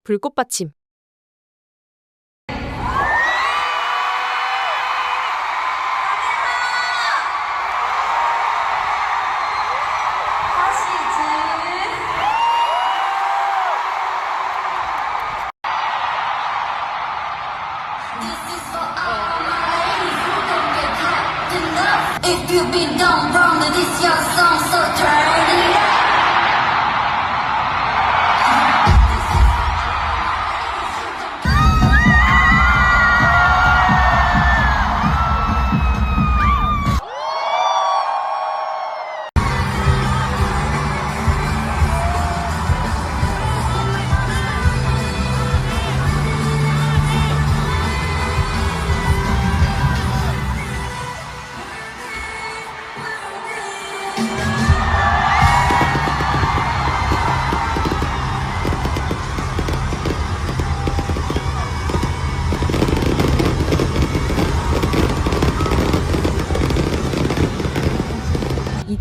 불꽃받침. If you've been done wrong, then this your song, so turn it up.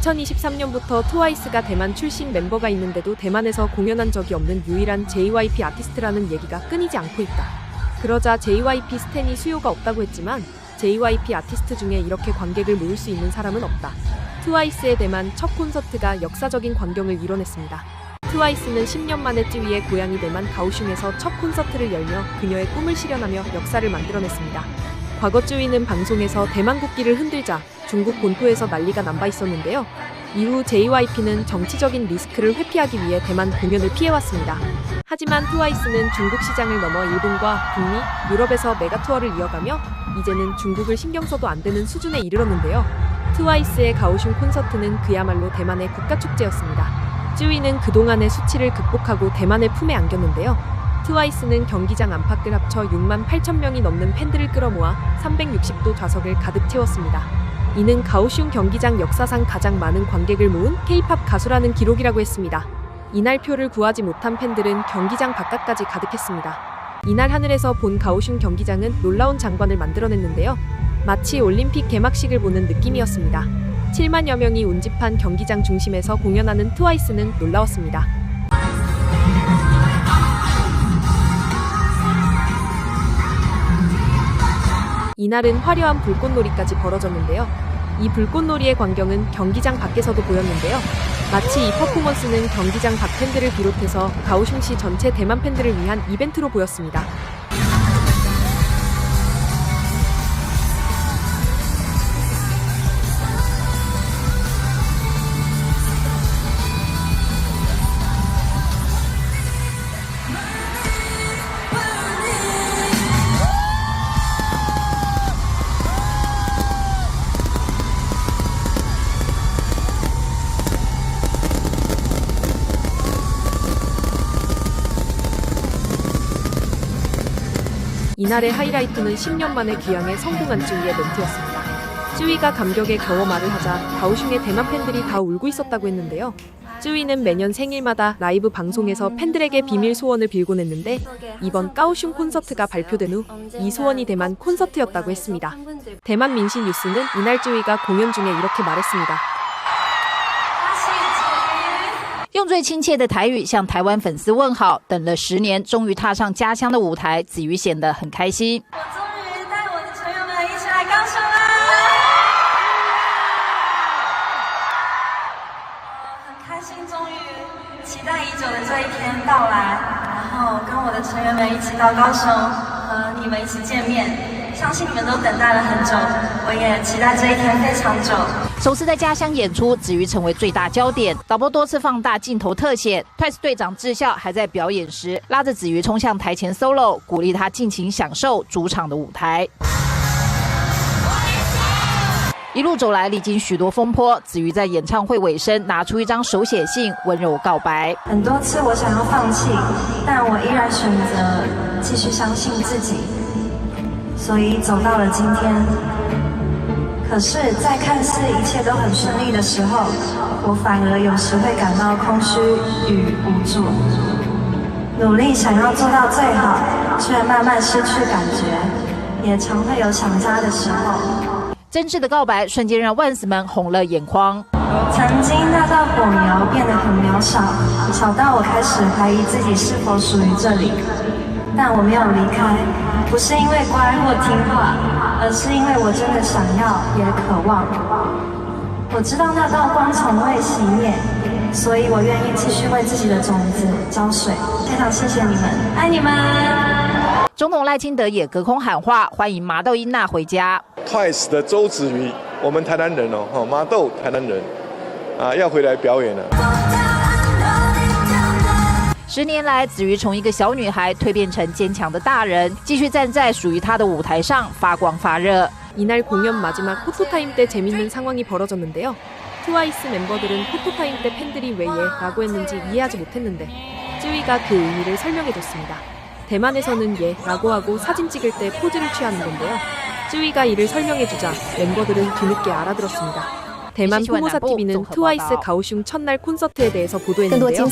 (2023년부터) 트와이스가 대만 출신 멤버가 있는데도 대만에서 공연한 적이 없는 유일한 JYP 아티스트라는 얘기가 끊이지 않고 있다. 그러자 JYP 스탠이 수요가 없다고 했지만 JYP 아티스트 중에 이렇게 관객을 모을 수 있는 사람은 없다. 트와이스의 대만 첫 콘서트가 역사적인 광경을 이뤄냈습니다. 트와이스는 10년 만에 쯔위의 고향이 대만 가오슝에서 첫 콘서트를 열며 그녀의 꿈을 실현하며 역사를 만들어냈습니다. 과거 쯔위는 방송에서 대만 국기를 흔들자 중국 본토에서 난리가 난 바 있었는데요. 이후 JYP는 정치적인 리스크를 회피하기 위해 대만 공연을 피해왔습니다. 하지만 트와이스는 중국 시장을 넘어 일본과 북미, 유럽에서 메가 투어를 이어가며 이제는 중국을 신경 써도 안 되는 수준에 이르렀는데요. 트와이스의 가오슝 콘서트는 그야말로 대만의 국가축제였습니다. 쯔위는 그동안의 수치를 극복하고 대만의 품에 안겼는데요. 트와이스는 경기장 안팎을 합쳐 6만 8천 명이 넘는 팬들을 끌어모아 360도 좌석을 가득 채웠습니다. 이는 가오슝 경기장 역사상 가장 많은 관객을 모은 K-팝 가수라는 기록이라고 했습니다. 이날 표를 구하지 못한 팬들은 경기장 바깥까지 가득했습니다. 이날 하늘에서 본 가오슝 경기장은 놀라운 장관을 만들어냈는데요. 마치 올림픽 개막식을 보는 느낌이었습니다. 7만여 명이 운집한 경기장 중심에서 공연하는 트와이스는 놀라웠습니다. 이날은 화려한 불꽃놀이까지 벌어졌는데요. 이 불꽃놀이의 광경은 경기장 밖에서도 보였는데요. 마치 이 퍼포먼스는 경기장 밖 팬들을 비롯해서 가오슝시 전체 대만 팬들을 위한 이벤트로 보였습니다. 이날의 하이라이트는 10년 만에 귀향에 성공한 쯔위의 멘트였습니다. 쯔위가 감격에 겨워 말을 하자 가오슝의 대만 팬들이 다 울고 있었다고 했는데요. 쯔위는 매년 생일마다 라이브 방송에서 팬들에게 비밀 소원을 빌곤 했는데 이번 가오슝 콘서트가 발표된 후 이 소원이 대만 콘서트였다고 했습니다. 대만 민신 뉴스는 이날 쯔위가 공연 중에 이렇게 말했습니다. 用最亲切的台语向台湾粉丝问好，等了10年，终于踏上家乡的舞台，子瑜显得很开心。我终于带我的成员们一起来高雄啦！很开心，终于期待已久的这一天到来，然后跟我的成员们一起到高雄，和你们一起见面。相信你们都等待了很久，我也期待这一天非常久。首次在家乡演出，子瑜成为最大焦点。导播多次放大镜头特写 ，Twice 队长智孝还在表演时拉着子瑜冲向台前 solo， 鼓励他尽情享受主场的舞台。一路走来，历经许多风波，子瑜在演唱会尾声拿出一张手写信，温柔告白。很多次我想要放弃，但我依然选择继续相信自己，所以走到了今天。可是，在看似一切都很顺利的时候，我反而有时会感到空虚与无助。努力想要做到最好，却慢慢失去感觉，也常会有想家的时候。真挚的告白瞬间让万斯们红了眼眶。曾经那道火苗变得很渺小，小到我开始怀疑自己是否属于这里。但我没有离开，不是因为乖或听话，而是因为我真的想要，也渴望。我知道那道光从未熄灭，所以我愿意继续为自己的种子浇水。非常谢谢你们，爱你们！总统赖清德也隔空喊话，欢迎麻豆英娜回家。Twice 的周子瑜，我们台南人哦，麻豆台南人啊，要回来表演了。10年来，子瑜从一个小女孩蜕变成坚强的大人，继续站在属于她的舞台上发光发热。 이날 공연 마지막 포토타임 때 재밌는 상황이 벌어졌는데요. 트와이스 멤버들은 포토타임 때 팬들이 왜 예라고 했는지 이해하지 못했는데 쯔위가 그 의미를 설명해줬습니다. 대만에서는 예라고 하고 사진 찍을 때 포즈를 취하는 건데요. 쯔위가 이를 설명해주자 멤버들은 뒤늦게 알아들었습니다. 대만 포모사 TV는 트와이스 가오슝 첫날 콘서트에 대해서 보도했는데요.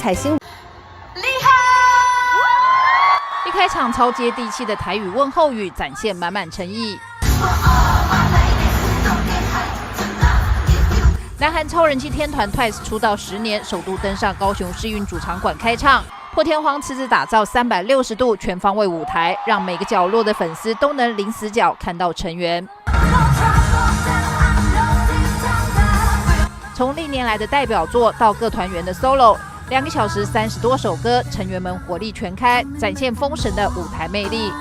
一开场超接地气的台语问候语，展现满满诚意。南韩超人气天团 Twice 出道10年，首度登上高雄世运主场馆开唱。破天荒斥资打造360度全方位舞台，让每个角落的粉丝都能零死角看到成员。从历年来的代表作到各团员的 solo。2个小时30多首歌，成员们火力全开，展现封神的舞台魅力。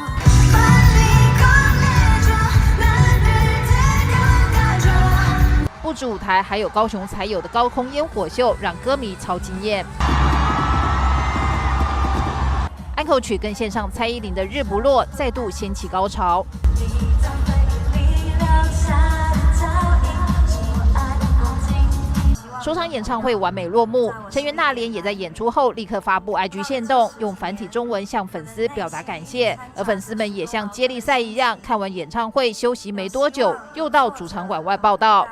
不止舞台，还有高雄才有的高空烟火秀，让歌迷超惊艳。安口曲跟献上蔡依林的《日不落》，再度掀起高潮。 首场演唱会完美落幕，成员娜莲也在演出后立刻发布 IG 限动，用繁体中文向粉丝表达感谢。而粉丝们也像接力赛一样，看完演唱会休息没多久，又到主场馆外报道。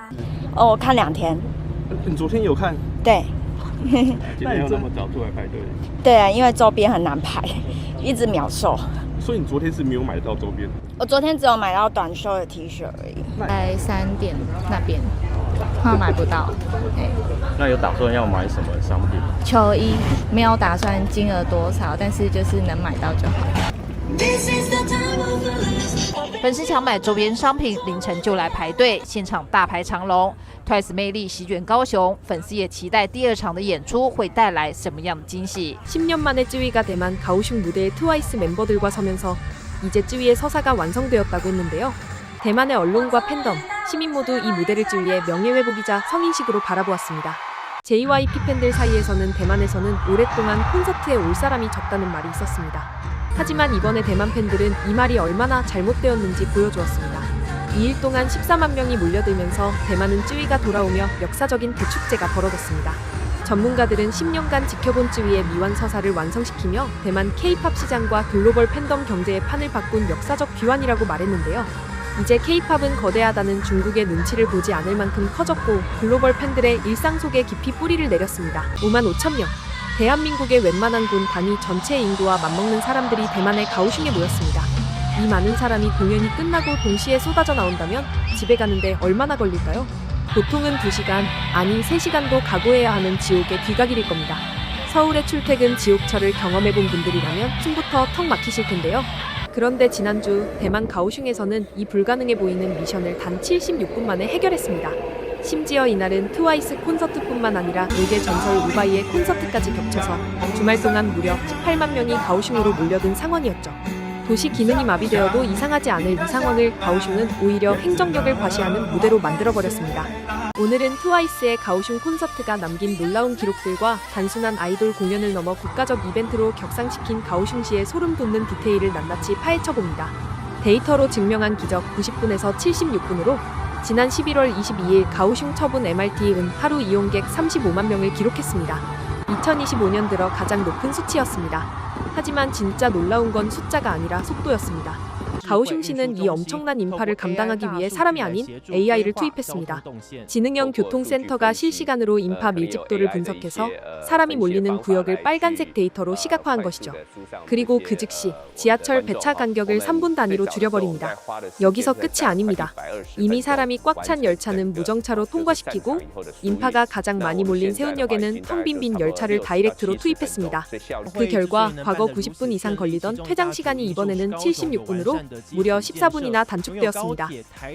哦，我看2天。你昨天有看？对。今天要那么早出来排队？对啊，因为周边很难排，一直秒售。所以你昨天是没有买到周边？我昨天只有买到短袖的 T 恤而已。在3点那边。 买不到，那有打算要买什么商品？球衣没有打算金额多少，但是就是能买到就好。粉丝抢买周边商品，凌晨就来排队，现场大排长龙。Twice 魅力席卷高雄，粉丝也期待第2场的演出会带来什么样的惊喜。 10년 만에 쯔위가 대만 가오슝 무대에 트와이스 멤버들과 서면서 이제 쯔위의 서사가 완성되었다고 했는데요. 대만의 언론과 팬덤, 시민 모두 이 무대를 쯔위의 명예회복이자 성인식으로 바라보았습니다. JYP 팬들 사이에서는 대만에서는 오랫동안 콘서트에 올 사람이 적다는 말이 있었습니다. 하지만 이번에 대만 팬들은 이 말이 얼마나 잘못되었는지 보여주었습니다. 2일 동안 14만 명이 몰려들면서 대만은 쯔위가 돌아오며 역사적인 대축제가 벌어졌습니다. 전문가들은 10년간 지켜본 쯔위의 미완 서사를 완성시키며 대만 K-팝 시장과 글로벌 팬덤 경제의 판을 바꾼 역사적 귀환이라고 말했는데요. 이제 K-팝은 거대하다는 중국의 눈치를 보지 않을 만큼 커졌고 글로벌 팬들의 일상 속에 깊이 뿌리를 내렸습니다. 5만 5천 명. 대한민국의 웬만한 군 단위 전체 인구와 맞먹는 사람들이 대만의 가오슝에 모였습니다. 이 많은 사람이 공연이 끝나고 동시에 쏟아져 나온다면 집에 가는데 얼마나 걸릴까요? 보통은 2시간, 아니 3시간도 각오해야 하는 지옥의 귀가길일 겁니다. 서울의 출퇴근 지옥철을 경험해본 분들이라면 숨부터 턱 막히실 텐데요. 그런데 지난주 대만 가오슝에서는 이 불가능해 보이는 미션을 단 76분 만에 해결했습니다. 심지어 이날은 트와이스 콘서트뿐만 아니라 록의 전설 우바이의 콘서트까지 겹쳐서 주말 동안 무려 18만 명이 가오슝으로 몰려든 상황이었죠. 도시 기능이 마비되어도 이상하지 않을 이 상황을 가오슝은 오히려 행정력을 과시하는 무대로 만들어버렸습니다. 오늘은 트와이스의 가오슝 콘서트가 남긴 놀라운 기록들과 단순한 아이돌 공연을 넘어 국가적 이벤트로 격상시킨 가오슝시의 소름 돋는 디테일을 낱낱이 파헤쳐봅니다. 데이터로 증명한 기적 90분에서 76분으로 지난 11월 22일 가오슝 처분 MRT은 하루 이용객 35만 명을 기록했습니다. 2025년 들어 가장 높은 수치였습니다. 하지만 진짜 놀라운 건 숫자가 아니라 속도였습니다. 가오슝시는 이 엄청난 인파를 감당하기 위해 사람이 아닌 AI를 투입했습니다. 지능형 교통센터가 실시간으로 인파 밀집도를 분석해서 사람이 몰리는 구역을 빨간색 데이터로 시각화한 것이죠. 그리고 그 즉시 지하철 배차 간격을 3분 단위로 줄여버립니다. 여기서 끝이 아닙니다. 이미 사람이 꽉 찬 열차는 무정차로 통과시키고 인파가 가장 많이 몰린 세운역에는 텅 빈 열차를 다이렉트로 투입했습니다. 그 결과 과거 90분 이상 걸리던 퇴장 시간이 이번에는 76분으로 무려 14분이나 단축되었습니다.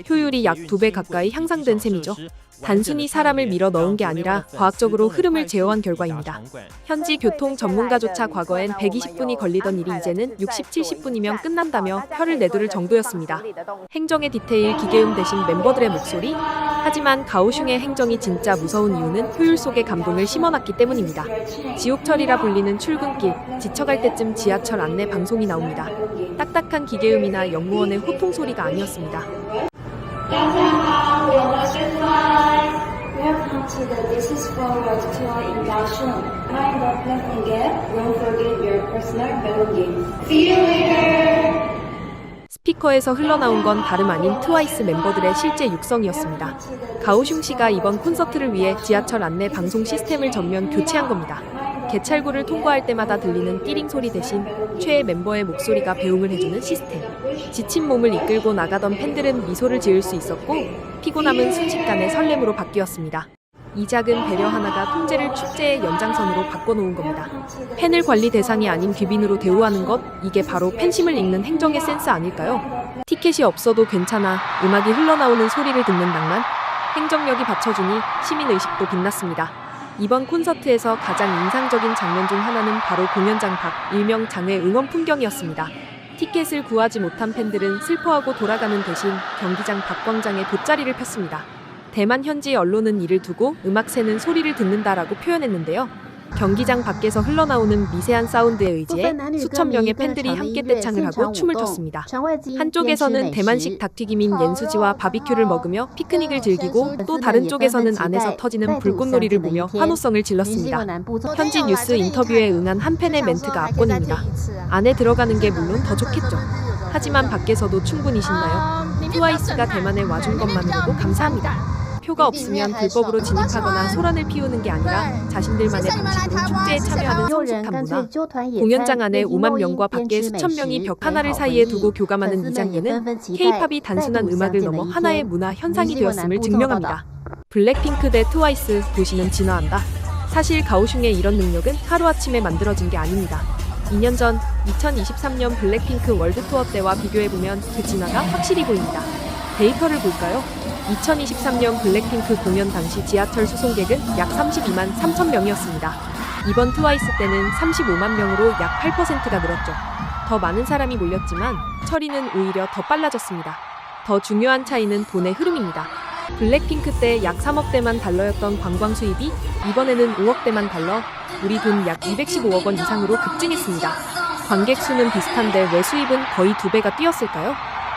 효율이 약 2배 가까이 향상된 셈이죠. 단순히 사람을 밀어 넣은 게 아니라 과학적으로 흐름을 제어한 결과입니다. 현지 교통 전문가조차 과거엔 120분이 걸리던 일이 이제는 60, 70분이면 끝난다며 혀를 내두를 정도였습니다. 행정의 디테일 기계음 대신 멤버들의 목소리. 하지만 가오슝의 행정이 진짜 무서운 이유는 효율 속에 감동을 심어놨기 때문입니다. 지옥철이라 불리는 출근길, 지쳐갈 때쯤 지하철 안내 방송이 나옵니다. 딱딱한 기계음이나 영무원의 호통 소리가 아니었습니다. Welcome to the This is Forward tour in Kaohsiung. Mind the plastic gap, don't forget your personal belongings. See you later! 스피커에서 흘러나온 건 다름 아닌 트와이스 멤버들의 실제 육성이었습니다. 가오슝시가 이번 콘서트를 위해 지하철 안내 방송 시스템을 전면 교체한 겁니다. 개찰구를 통과할 때마다 들리는 띠링 소리 대신 최애 멤버의 목소리가 배웅을 해주는 시스템. 지친 몸을 이끌고 나가던 팬들은 미소를 지을 수 있었고 피곤함은 순식간에 설렘으로 바뀌었습니다. 이 작은 배려 하나가 통제를 축제의 연장선으로 바꿔놓은 겁니다. 팬을 관리 대상이 아닌 귀빈으로 대우하는 것, 이게 바로 팬심을 읽는 행정의 센스 아닐까요? 티켓이 없어도 괜찮아, 음악이 흘러나오는 소리를 듣는 낭만, 행정력이 받쳐주니 시민의식도 빛났습니다. 이번 콘서트에서 가장 인상적인 장면 중 하나는 바로 공연장 밖, 일명 장외 응원 풍경이었습니다. 티켓을 구하지 못한 팬들은 슬퍼하고 돌아가는 대신 경기장 밖 광장에 돗자리를 폈습니다. 대만 현지 언론은 이를 두고 음악 새는 소리를 듣는다라고 표현했는데요. 경기장 밖에서 흘러나오는 미세한 사운드에 의지해 수천 명의 팬들이 함께 떼창을 하고 춤을 췄습니다. 한쪽에서는 대만식 닭튀김인 옌수지와 바비큐를 먹으며 피크닉을 즐기고 또 다른 쪽에서는 안에서 터지는 불꽃놀이를 보며 환호성을 질렀습니다. 현지 뉴스 인터뷰에 응한 한 팬의 멘트가 압권입니다. 안에 들어가는 게 물론 더 좋겠죠. 하지만 밖에서도 충분히 신나요. 트와이스가 대만에 와준 것만으로도 감사합니다. 표가 없으면 불법으로 진입하거나 소란을 피우는 게 아니라 자신들만의 방식으로 축제에 참여하는 성숙한 문화. 공연장 안에 5만 명과 밖에 수천 명이 벽 하나를 사이에 두고 교감하는 이 장면은 K-팝이 단순한 음악을 넘어 하나의 문화 현상이 되었음을 증명합니다. 블랙핑크 대 트와이스, 도시는 진화한다. 사실 가오슝의 이런 능력은 하루아침에 만들어진 게 아닙니다. 2년 전 2023년 블랙핑크 월드 투어 때와 비교해보면 그 진화가 확실히 보입니다. 데이터를 볼까요? 2023년 블랙핑크 공연 당시 지하철 수송객은 약 32만 3천 명이었습니다. 이번 트와이스 때는 35만 명으로 약 8%가 늘었죠. 더 많은 사람이 몰렸지만 처리는 오히려 더 빨라졌습니다. 더 중요한 차이는 돈의 흐름입니다. 블랙핑크 때 약 3억대만 달러였던 관광 수입이 이번에는 5억대만 달러, 우리 돈 약 215억 원 이상으로 급증했습니다. 관객 수는 비슷한데 왜 수입은 거의 2배가 뛰었을까요?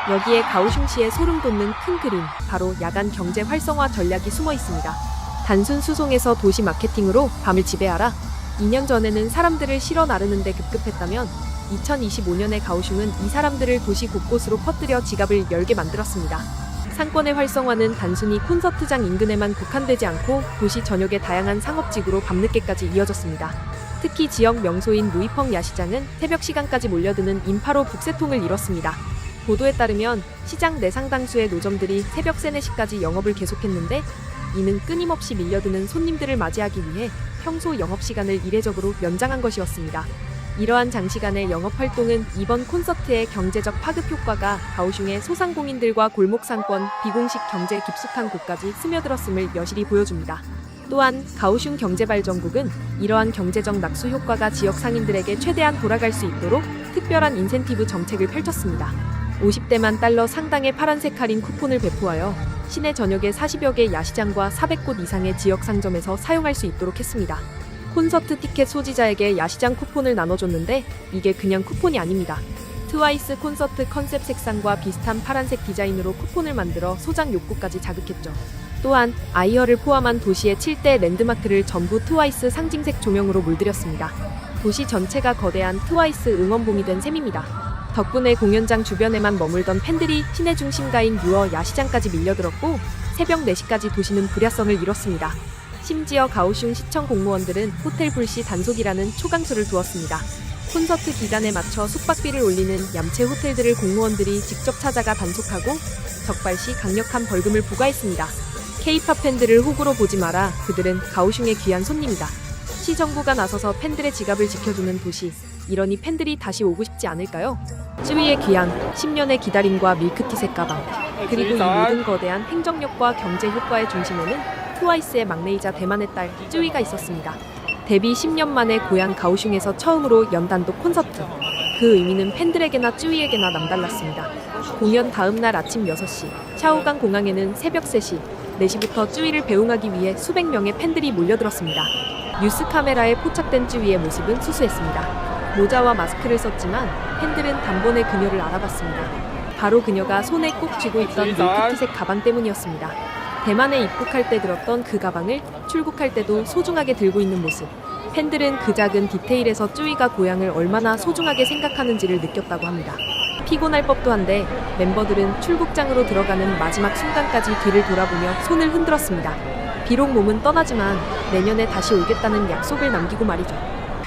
여기에 가오슝시의 소름 돋는 큰 그림, 바로 야간 경제 활성화 전략이 숨어 있습니다. 단순 수송에서 도시 마케팅으로 밤을 지배하라. 2년 전에는 사람들을 실어 나르는데 급급했다면 2025년에 가오슝은 이 사람들을 도시 곳곳으로 퍼뜨려 지갑을 열게 만들었습니다. 상권의 활성화는 단순히 콘서트장 인근에만 국한되지 않고 도시 전역의 다양한 상업지구로 밤늦게까지 이어졌습니다. 특히 지역 명소인 루이펑 야시장은 새벽 시간까지 몰려드는 인파로 북새통을 이뤘습니다. 보도에 따르면 시장 내 상당수의 노점들이 새벽 3, 4시까지 영업을 계속했는데 이는 끊임없이 밀려드는 손님들을 맞이하기 위해 평소 영업시간을 이례적으로 연장한 것이었습니다. 이러한 장시간의 영업활동은 이번 콘서트의 경제적 파급 효과가 가오슝의 소상공인들과 골목상권, 비공식 경제 깊숙한 곳까지 스며들었음을 여실히 보여줍니다. 또한 가오슝 경제발전국은 이러한 경제적 낙수 효과가 지역 상인들에게 최대한 돌아갈 수 있도록 특별한 인센티브 정책을 펼쳤습니다. 50대만 달러 상당의 파란색 할인 쿠폰을 배포하여 시내 전역의 40여 개 야시장과 400곳 이상의 지역 상점에서 사용할 수 있도록 했습니다. 콘서트 티켓 소지자에게 야시장 쿠폰을 나눠줬는데 이게 그냥 쿠폰이 아닙니다. 트와이스 콘서트 컨셉 색상과 비슷한 파란색 디자인으로 쿠폰을 만들어 소장 욕구까지 자극했죠. 또한 아이어를 포함한 도시의 7대 랜드마크를 전부 트와이스 상징색 조명으로 물들였습니다. 도시 전체가 거대한 트와이스 응원봉이 된 셈입니다. 덕분에 공연장 주변에만 머물던 팬들이 시내 중심가인 유어 야시장까지 밀려들었고 새벽 4시까지 도시는 불야성을 이뤘습니다. 심지어 가오슝 시청 공무원들은 호텔 불시 단속이라는 초강수를 두었습니다. 콘서트 기간에 맞춰 숙박비를 올리는 얌체 호텔들을 공무원들이 직접 찾아가 단속하고 적발시 강력한 벌금을 부과했습니다. K-팝 팬들을 호구로 보지 마라. 그들은 가오슝의 귀한 손님이다. 시 정부가 나서서 팬들의 지갑을 지켜주는 도시. 이러니 팬들이 다시 오고 싶지 않을까요? 쯔위의 귀향, 10년의 기다림과 밀크티색 가방. 그리고 이 모든 거대한 행정력과 경제 효과의 중심에는 트와이스의 막내이자 대만의 딸 쯔위가 있었습니다. 데뷔 10년 만에 고향 가오슝에서 처음으로 연단독 콘서트. 그 의미는 팬들에게나 쯔위에게나 남달랐습니다. 공연 다음 날 아침 6시, 샤오강 공항에는 새벽 3시, 4시부터 쯔위를 배웅하기 위해 수백 명의 팬들이 몰려들었습니다. 뉴스 카메라에 포착된 쯔위의 모습은 수수했습니다. 모자와 마스크를 썼지만 팬들은 단번에 그녀를 알아봤습니다. 바로 그녀가 손에 꼭 쥐고 있던 밀크티색 가방 때문이었습니다. 대만에 입국할 때 들었던 그 가방을 출국할 때도 소중하게 들고 있는 모습. 팬들은 그 작은 디테일에서 쯔위가 고향을 얼마나 소중하게 생각하는지를 느꼈다고 합니다. 피곤할 법도 한데 멤버들은 출국장으로 들어가는 마지막 순간까지 뒤를 돌아보며 손을 흔들었습니다. 비록 몸은 떠나지만 내년에 다시 오겠다는 약속을 남기고 말이죠.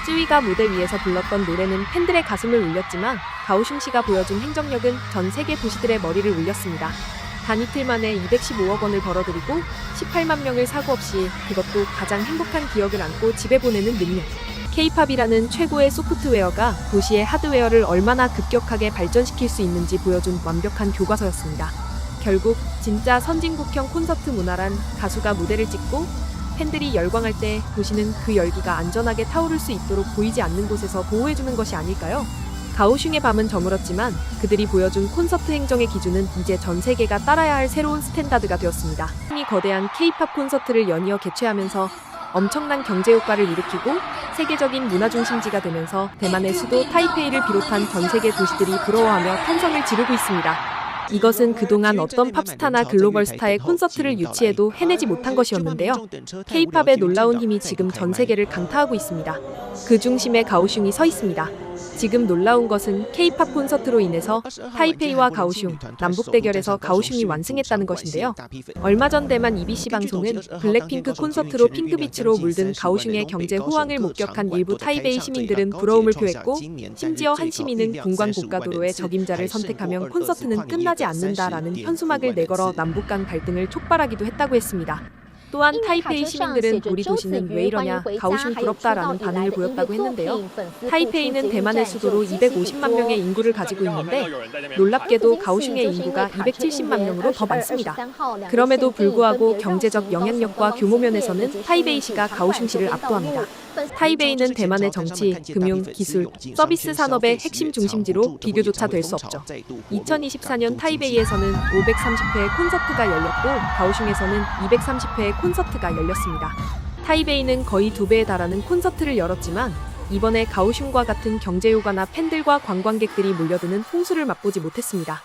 쯔위가 무대 위에서 불렀던 노래는 팬들의 가슴을 울렸지만 가오슝시가 보여준 행정력은 전 세계 도시들의 머리를 울렸습니다. 단 이틀 만에 215억 원을 벌어들이고 18만 명을 사고 없이, 그것도 가장 행복한 기억을 안고 집에 보내는 능력. K-팝이라는 최고의 소프트웨어가 도시의 하드웨어를 얼마나 급격하게 발전시킬 수 있는지 보여준 완벽한 교과서였습니다. 결국 진짜 선진국형 콘서트 문화란 가수가 무대를 찍고 팬들이 열광할 때 도시는 그 열기가 안전하게 타오를 수 있도록 보이지 않는 곳에서 보호해주는 것이 아닐까요? 가오슝의 밤은 저물었지만 그들이 보여준 콘서트 행정의 기준은 이제 전 세계가 따라야 할 새로운 스탠다드가 되었습니다. 이 거대한 K-팝 콘서트를 연이어 개최하면서 엄청난 경제 효과를 일으키고 세계적인 문화 중심지가 되면서 대만의 수도 타이페이를 비롯한 전 세계 도시들이 부러워하며 탄성을 지르고 있습니다. 이것은 그동안 어떤 팝스타나 글로벌 스타의 콘서트를 유치해도 해내지 못한 것이었는데요. K-팝의 놀라운 힘이 지금 전 세계를 강타하고 있습니다. 그 중심에 가오슝이 서 있습니다. 지금 놀라운 것은 K-팝 콘서트로 인해서 타이페이와 가오슝, 남북 대결에서 가오슝이 완승했다는 것인데요. 얼마 전 대만 EBC 방송은 블랙핑크 콘서트로 핑크빛으로 물든 가오슝의 경제 호황을 목격한 일부 타이베이 시민들은 부러움을 표했고, 심지어 한 시민은 군관 고가도로의 적임자를 선택하면 콘서트는 끝나지 않는다라는 현수막을 내걸어 남북 간 갈등을 촉발하기도 했다고 했습니다. 또한 타이페이 시민들은 우리 도시는 왜 이러냐, 가오슝 부럽다라는 반응을 보였다고 했는데요. 타이페이는 대만의 수도로 250만 명의 인구를 가지고 있는데 놀랍게도 가오슝의 인구가 270만 명으로 더 많습니다. 그럼에도 불구하고 경제적 영향력과 규모 면에서는 타이베이시가 가오슝시를 압도합니다. 타이베이는 대만의 정치, 금융, 기술, 서비스 산업의 핵심 중심지로 비교조차 될 수 없죠. 2024년 타이베이에서는 530회의 콘서트가 열렸고 가오슝에서는 230회의 콘서트가 열렸습니다. 타이베이는 거의 2배에 달하는 콘서트를 열었지만 이번에 가오슝과 같은 경제 효과나 팬들과 관광객들이 몰려드는 홍수를 맛보지 못했습니다.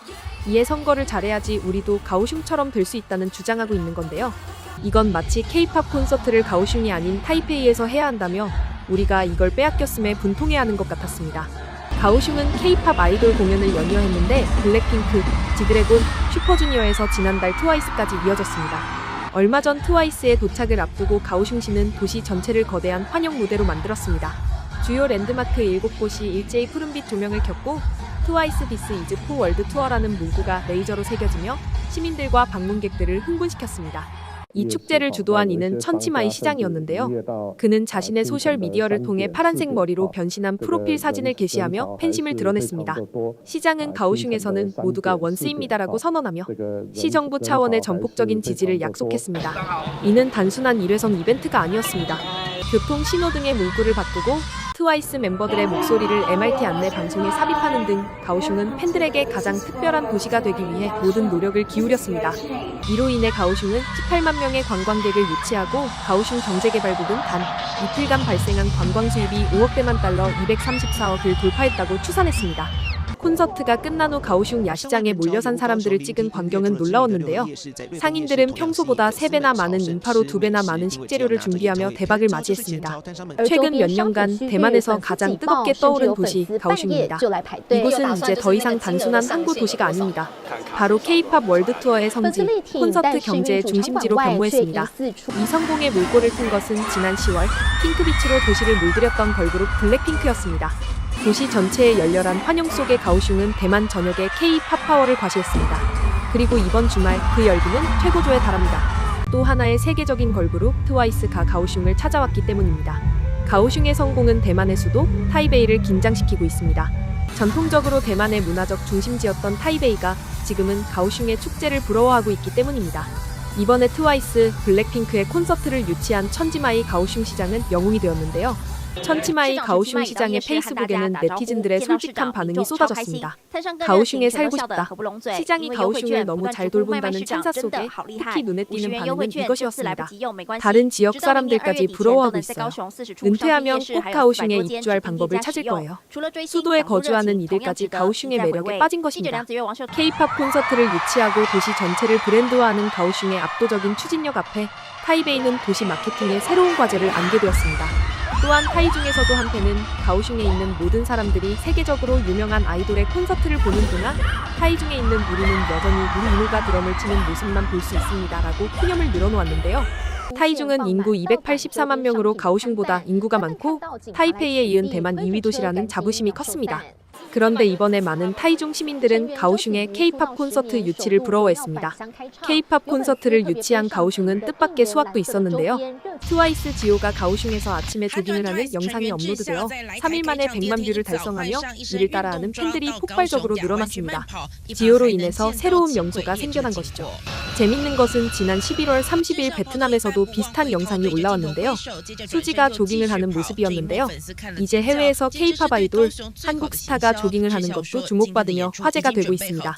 이에 선거를 잘해야지 우리도 가오슝처럼 될 수 있다는 주장하고 있는 건데요. 이건 마치 K-팝 콘서트를 가오슝이 아닌 타이페이에서 해야 한다며 우리가 이걸 빼앗겼음에 분통해하는 것 같았습니다. 가오슝은 K-팝 아이돌 공연을 연이어 했는데 블랙핑크, 지드래곤, 슈퍼주니어에서 지난달 트와이스까지 이어졌습니다. 얼마 전 트와이스의 도착을 앞두고 가오슝시는 도시 전체를 거대한 환영 무대로 만들었습니다. 주요 랜드마크 7곳이 일제히 푸른빛 조명을 켰고 트와이스 디스 이즈 포 월드 투어라는 문구가 레이저로 새겨지며 시민들과 방문객들을 흥분시켰습니다. 이 축제를 주도한 이는 천치마이 시장이었는데요. 그는 자신의 소셜미디어를 통해 파란색 머리로 변신한 프로필 사진을 게시하며 팬심을 드러냈습니다. 시장은 가오슝에서는 모두가 원스입니다라고 선언하며 시정부 차원의 전폭적인 지지를 약속했습니다. 이는 단순한 일회성 이벤트가 아니었습니다. 교통, 신호등의 문구를 바꾸고 트와이스 멤버들의 목소리를 MRT 안내 방송에 삽입하는 등 가오슝은 팬들에게 가장 특별한 도시가 되기 위해 모든 노력을 기울였습니다. 이로 인해 가오슝은 18만 명의 관광객을 유치하고 가오슝 경제개발국은 단 이틀간 발생한 관광 수입이 5억 대만 달러 234억을 돌파했다고 추산했습니다. 콘서트가 끝난 후 가오슝 야시장에 몰려산 사람들을 찍은 광경은 놀라웠는데요. 상인들은 평소보다 3배나 많은 인파로 2배나 많은 식재료를 준비하며 대박을 맞이했습니다. 최근 몇 년간 대만에서 가장 뜨겁게 떠오른 도시 가오슝입니다. 이곳은 이제 더 이상 단순한 항구 도시가 아닙니다. 바로 K-팝 월드 투어의 성지, 콘서트 경제의 중심지로 변모했습니다. 이 성공의 물꼬를 튼 것은 지난 10월 핑크비치로 도시를 물들였던 걸그룹 블랙핑크였습니다. 도시 전체의 열렬한 환영 속에 가오슝은 대만 전역의 K-팝 파워를 과시했습니다. 그리고 이번 주말 그 열기는 최고조에 달합니다. 또 하나의 세계적인 걸그룹 트와이스가 가오슝을 찾아왔기 때문입니다. 가오슝의 성공은 대만의 수도 타이베이를 긴장시키고 있습니다. 전통적으로 대만의 문화적 중심지였던 타이베이가 지금은 가오슝의 축제를 부러워하고 있기 때문입니다. 이번에 트와이스, 블랙핑크의 콘서트를 유치한 천지마이 가오슝 시장은 영웅이 되었는데요. 천지마이 가오슝 시장의 페이스북에는 네티즌들의 솔직한 반응이 쏟아졌습니다. 가오슝에 살고 싶다. 시장이 가오슝을 너무 잘 돌본다는 찬사 속에 특히 눈에 띄는 반응은 이것이었습니다. 다른 지역 사람들까지 부러워하고 있어요. 은퇴하면 꼭 가오슝에 입주할 방법을 찾을 거예요. 수도에 거주하는 이들까지 가오슝의 매력에 빠진 것입니다. K-팝 콘서트를 유치하고 도시 전체를 브랜드화하는 가오슝의 압도적인 추진력 앞에 타이베이는 도시 마케팅의 새로운 과제를 안게 되었습니다. 또한 타이중에서도 한편은 가오슝에 있는 모든 사람들이 세계적으로 유명한 아이돌의 콘서트를 보는 동안 타이중에 있는 우리는 여전히 우리 이누가 드럼을 치는 모습만 볼 수 있습니다라고 푸념을 늘어놓았는데요. 타이중은 인구 284만 명으로 가오슝보다 인구가 많고 타이페이에 이은 대만 2위 도시라는 자부심이 컸습니다. 그런데 이번에 많은 타이중 시민들은 가오슝의 K-팝 콘서트 유치를 부러워했습니다. K-팝 콘서트를 유치한 가오슝은 뜻밖의 수확도 있었는데요. 트와이스 지오가 가오슝에서 아침에 조깅을 하는 영상이 업로드되어 3일 만에 100만 뷰를 달성하며 이를 따라하는 팬들이 폭발적으로 늘어났습니다. 지오로 인해서 새로운 명소가 생겨난 것이죠. 재밌는 것은 지난 11월 30일 베트남에서도 비슷한 영상이 올라왔는데요. 수지가 조깅을 하는 모습이었는데요. 이제 해외에서 K-팝 아이돌, 한국 스타가 조깅을 하는 것도 주목받으며 화제가 되고 있습니다.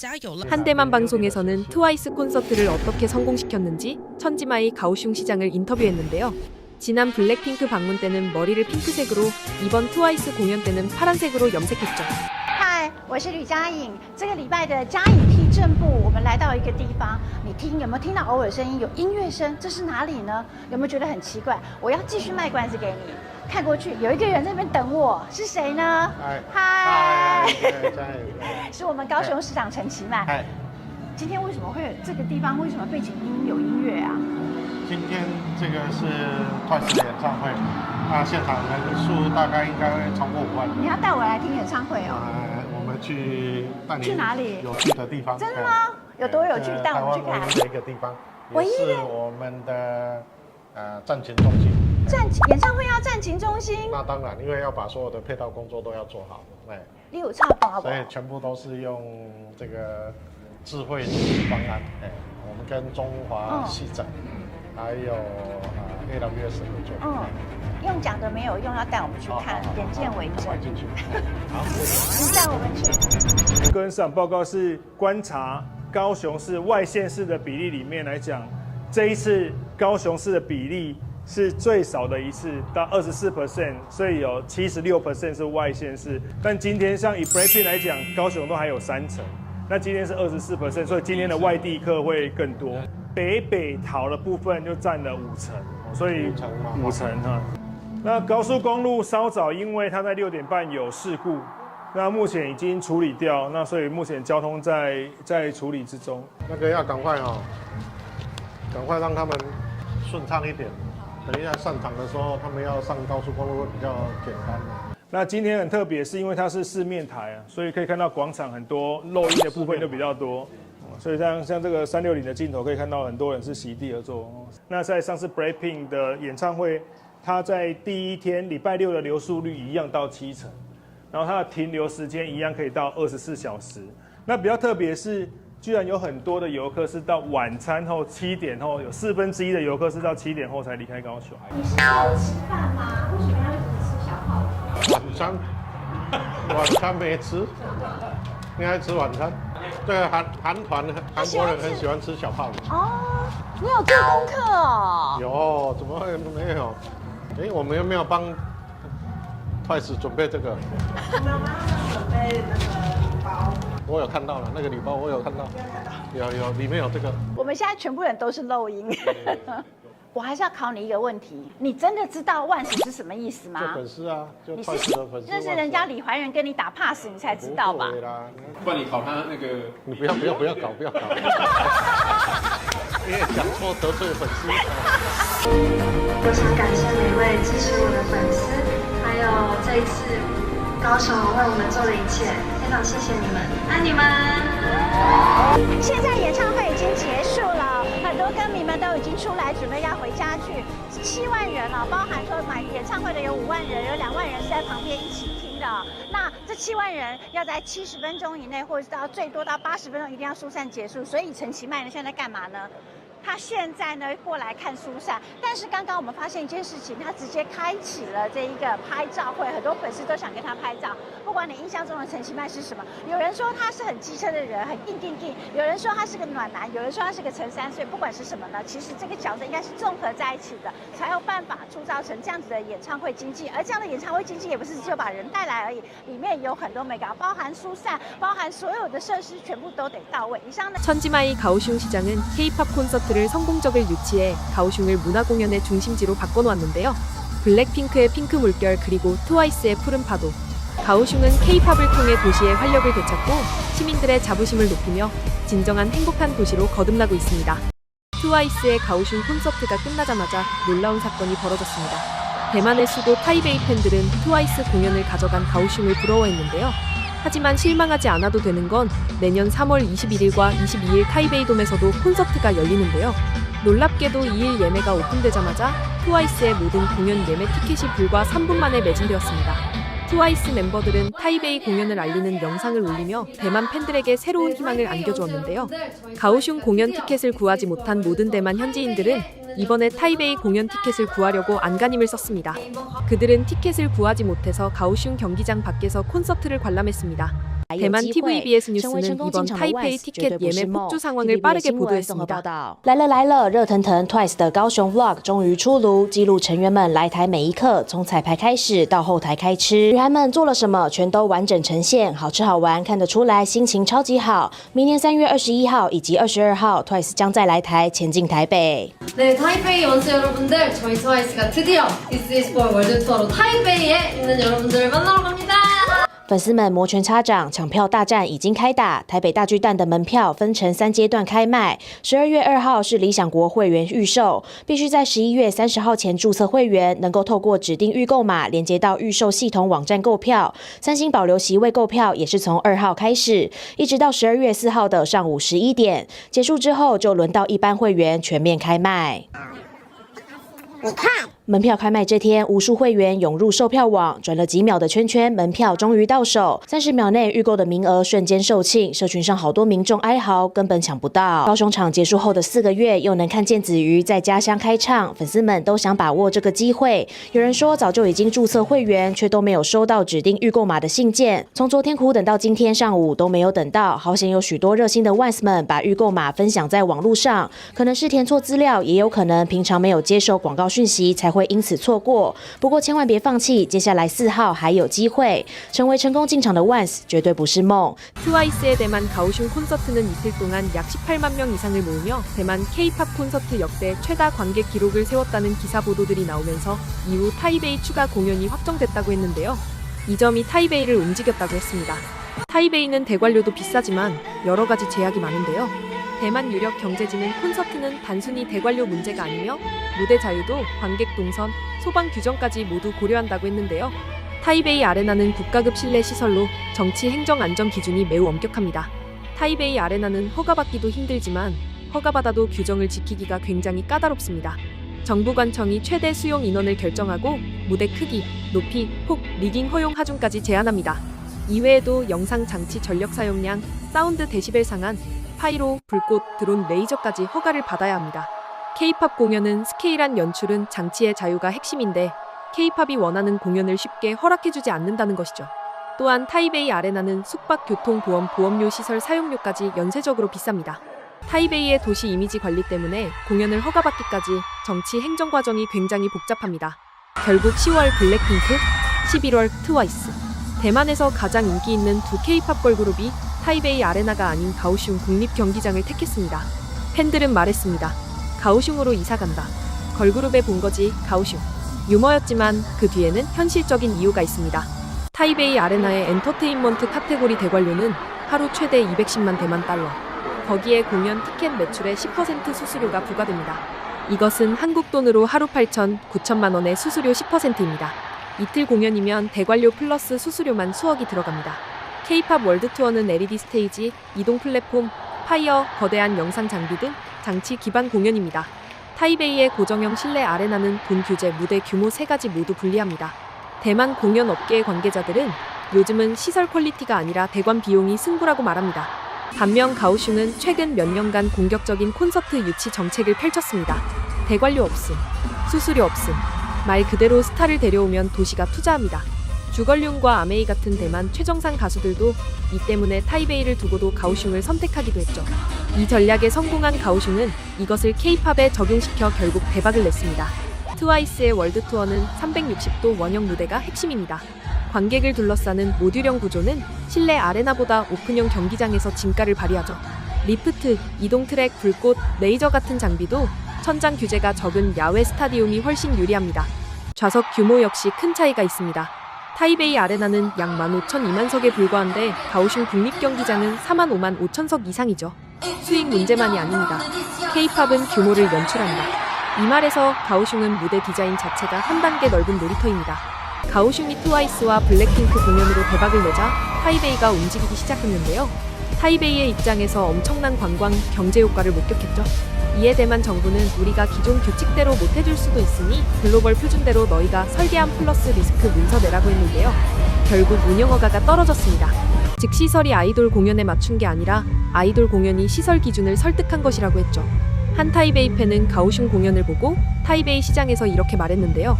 한대만 방송에서는 트와이스 콘서트를 어떻게 성공시켰는지 천지마이 가오슝 시장을 인터뷰했는데요. 지난 블랙핑크 방문 때는 머리를 핑크색으로, 이번 트와이스 공연 때는 파란색으로 염색했죠. 嗨，我是吕佳颖。这个礼拜的佳颖踢正步，我们来到一个地方，你听有没有听到偶尔声音？有音乐声，这是哪里呢？有没有觉得很奇怪？我要继续卖关子给你。看过去，有一个人在那边等我，是谁呢？嗨，是我们高雄市长陈其迈。今天为什么会有这个地方？为什么背景音有音乐啊？今天这个是 TWICE 的演唱会，那现场人数大概应该会超过5万人。你要带我来听演唱会哦？我们带你去哪里？有趣的地方。真的吗？有多有趣？带我们去看。台湾唯一的一个地方，也是我们的战情中心。演唱会要战情中心？那当然，因为要把所有的配套工作都要做好。你有唱懂不？所以全部都是用这个智慧方案。我们跟中华戏展。还有AWS 合作。用讲的没有用，要带我们去看，眼见为真。进去。好，你带我们去。跟市场报告是观察高雄市外县市的比例里面来讲，这一次高雄市的比例是最少的一次，到24%，所以有76% 是外县市。但今天像以 BLACKPINK 来讲，高雄都还有3成，那今天是24%，所以今天的外地客会更多。北桃的部分就占了5成，所以5成哈。那高速公路稍早，因为它在6点半有事故，那目前已经处理掉，那所以目前交通在处理之中。那个要赶快赶快让他们顺畅一点。等一下上场的时候，他们要上高速公路会比较简单。那今天很特别，是因为它是4面台啊，所以可以看到广场很多漏音的部分就比较多。所以像这个360的镜头可以看到很多人是席地而坐。那在上次 BLACKPINK 的演唱会，它在第一天礼拜6的流速率一样到7成，然后它的停留时间一样可以到24小时。那比较特别是，居然有很多的游客是到晚餐后7点后，有1/4的游客是到7点后才离开高雄。你是要吃饭吗？为什么要一直吃小泡？晚餐没吃，应该吃晚餐。这个韩国人很喜欢吃小泡芙。哦，你有做功课哦？有，怎么会没有？我们有没有帮 TWICE 准备这个？我们要准备那个包。我有看到了，那个礼包我有看到，有里面有这个。我们现在全部人都是漏音。我还是要考你一个问题，你真的知道Once是什么意思吗？就粉丝啊，就你 Twice 的粉丝。认识人家李怀仁跟你打 pass， 你才知道吧？对啦，不然你考他那个，你不要搞，因为讲错得罪粉丝。我想感谢每位支持我的粉丝，还有这一次高雄为我们做的一切，非常谢谢你们，爱你们。现在演唱会已经结束了，很多歌迷们都已经出来准备要回家去。7万人了，包含说买演唱会的有5万人，有2万人是在旁边一起听的。那这7万人要在70分钟以内，或者是到最多到80分钟，一定要疏散结束。所以陈其迈呢现在在干嘛呢？他现在呢过来看疏散，但是刚刚我们发现一件事情，他直接开启了这一个拍照会，很多粉丝都想跟他拍照。不管你印象中的陈其迈是什么，有人说他是很机车的人，很硬，有人说他是个暖男，有人说他是个陈3岁，不管是什么呢，其实这个角色应该是综合在一起的，才有办法铸造成这样子的演唱会经济。而这样的演唱会经济也不是只有把人带来而已，里面有很多美感，包含疏散，包含所有的设施全部都得到位。以上呢，천지마이 가오슝 시장은 K-팝 콘서트를 성공적을 유치해 가오슝을 문화공연의 중심지로 바꿔놓았는데요. 블랙핑크의 핑크 물결 그리고 트와이스의 푸른 파도. 가오슝은 K-팝을 통해 도시의 활력을 되찾고 시민들의 자부심을 높이며 진정한 행복한 도시로 거듭나고 있습니다. 트와이스의 가오슝 콘서트가 끝나자마자 놀라운 사건이 벌어졌습니다. 대만의 수도 타이베이 팬들은 트와이스 공연을 가져간 가오슝을 부러워했는데요. 하지만 실망하지 않아도 되는 건 내년 3월 21일과 22일 타이베이돔에서도 콘서트가 열리는데요. 놀랍게도 2일 예매가 오픈되자마자 트와이스의 모든 공연 예매 티켓이 불과 3분 만에 매진되었습니다. 트와이스 멤버들은 타이베이 공연을 알리는 영상을 올리며 대만 팬들에게 새로운 희망을 안겨주었는데요. 가오슝 공연 티켓을 구하지 못한 모든 대만 현지인들은 이번에 타이베이 공연 티켓을 구하려고 안간힘을 썼습니다. 그들은 티켓을 구하지 못해서 가오슝 경기장 밖에서 콘서트를 관람했습니다. 대만 TVBS 뉴스는 이번 타이페이 티켓 예매 폭주 상황을 빠르게 보도했습니다. 来了来了，热腾腾 Twice 的高雄 Vlog 终于出炉，记录成员们来台每一刻，从彩排开始到后台开吃，女孩们做了什么，全都完整呈现，好吃好玩，看得出来心情超级好。明年3月21号以及22号 Twice 将再来台，前进台北。 네, 타이베이 원스 여러분들, 저희 트와이스가 드디어 This is for 월드 투어로 타이베이에 있는 여러분들을 만나러 갑니다. 粉丝们摩拳擦掌，抢票大战已经开打。台北大巨蛋的门票分成3阶段开卖，12月2号是理想国会员预售，必须在11月30号前注册会员，能够透过指定预购码连接到预售系统网站购票。3星保留席位购票也是从2号开始，一直到12月4号的上午11点结束之后，就轮到一般会员全面开卖。你看。 门票开卖这天，无数会员涌入售票网，转了几秒的圈圈，门票终于到手。30秒内预购的名额瞬间售罄，社群上好多民众哀嚎，根本抢不到。高雄场结束后的4个月，又能看见子瑜在家乡开唱，粉丝们都想把握这个机会。有人说早就已经注册会员，却都没有收到指定预购码的信件。从昨天苦等到今天上午都没有等到，好险有许多热心的 Once 们把预购码分享在网络上，可能是填错资料，也有可能平常没有接受广告讯息才会因此错过，不过千万别放弃，接下来4号还有机会，成为成功进场的 Once 绝对不是梦。 트와이스의 대만 가오슝 콘서트는 이틀 동안 약 18만 명 이상을 모으며 대만 K-팝 콘서트 역대 최다 관객 기록을 세웠다는 기사 보도들이 나오면서 이후 타이베이 추가 공연이 확정됐다고 했는데요. 이 점이 타이베이를 움직였다고 했습니다. 타이베이는 대관료도 비싸지만 여러 가지 제약이 많은데요. 대만 유력 경제지는 콘서트는 단순히 대관료 문제가 아니며 무대 자유도 관객 동선, 소방 규정까지 모두 고려한다고 했는데요. 타이베이 아레나는 국가급 실내 시설로 정치 행정 안전 기준이 매우 엄격합니다. 타이베이 아레나는 허가받기도 힘들지만 허가받아도 규정을 지키기가 굉장히 까다롭습니다. 정부관청이 최대 수용 인원을 결정하고 무대 크기, 높이, 폭, 리깅 허용 하중까지 제한합니다. 이외에도 영상 장치 전력 사용량, 사운드 데시벨 상한, 파이로, 불꽃, 드론, 레이저까지 허가를 받아야 합니다. K-팝 공연은 스케일한 연출은 장치의 자유가 핵심인데 K-팝이 원하는 공연을 쉽게 허락해주지 않는다는 것이죠. 또한 타이베이 아레나는 숙박, 교통, 보험, 보험료, 시설 사용료까지 연쇄적으로 비쌉니다. 타이베이의 도시 이미지 관리 때문에 공연을 허가받기까지 정치 행정 과정이 굉장히 복잡합니다. 결국 10월 블랙핑크, 11월 트와이스. 대만에서 가장 인기 있는 두 K-팝 걸그룹이 타이베이 아레나가 아닌 가오슝 국립경기장을 택했습니다. 팬들은 말했습니다. 가오슝으로 이사간다. 걸그룹에 본 거지 가오슝. 유머였지만 그 뒤에는 현실적인 이유가 있습니다. 타이베이 아레나의 엔터테인먼트 카테고리 대관료는 하루 최대 210만 대만 달러. 거기에 공연 티켓 매출의 10% 수수료가 부과됩니다. 이것은 한국 돈으로 하루 9천만 원의 수수료 10%입니다. 이틀 공연이면 대관료 플러스 수수료만 수억이 들어갑니다. K-팝 월드 투어는 LED 스테이지, 이동 플랫폼, 파이어, 거대한 영상 장비 등 장치 기반 공연입니다. 타이베이의 고정형 실내 아레나는 돈 규제, 무대 규모 3가지 모두 불리합니다. 대만 공연 업계의 관계자들은 요즘은 시설 퀄리티가 아니라 대관 비용이 승부라고 말합니다. 반면 가오슝은 최근 몇 년간 공격적인 콘서트 유치 정책을 펼쳤습니다. 대관료 없음, 수수료 없음, 말 그대로 스타를 데려오면 도시가 투자합니다. 주걸륜과 아메이 같은 대만 최정상 가수들도 이 때문에 타이베이를 두고도 가오슝을 선택하기도 했죠. 이 전략에 성공한 가오슝은 이것을 K-팝에 적용시켜 결국 대박을 냈습니다. 트와이스의 월드 투어는 360도 원형 무대가 핵심입니다. 관객을 둘러싸는 모듈형 구조는 실내 아레나보다 오픈형 경기장에서 진가를 발휘하죠. 리프트, 이동 트랙, 불꽃, 레이저 같은 장비도 천장 규제가 적은 야외 스타디움이 훨씬 유리합니다. 좌석 규모 역시 큰 차이가 있습니다. 타이베이 아레나는 약 15,000~2만석에 불과한데 가오슝 국립경기장은 45,500석 이상이죠. 수익 문제만이 아닙니다. K-팝은 규모를 연출한다. 이 말에서 가오슝은 무대 디자인 자체가 한 단계 넓은 놀이터입니다. 가오슝이 트와이스와 블랙핑크 공연으로 대박을 내자 타이베이가 움직이기 시작했는데요. 타이베이의 입장에서 엄청난 관광, 경제 효과를 목격했죠. 이에 대만 정부는 우리가 기존 규칙대로 못해줄 수도 있으니 글로벌 표준대로 너희가 설계한 플러스 리스크 문서 내라고 했는데요. 결국 운영 허가가 떨어졌습니다. 즉 시설이 아이돌 공연에 맞춘 게 아니라 아이돌 공연이 시설 기준을 설득한 것이라고 했죠. 한 타이베이 팬은 가오슝 공연을 보고 타이베이 시장에서 이렇게 말했는데요.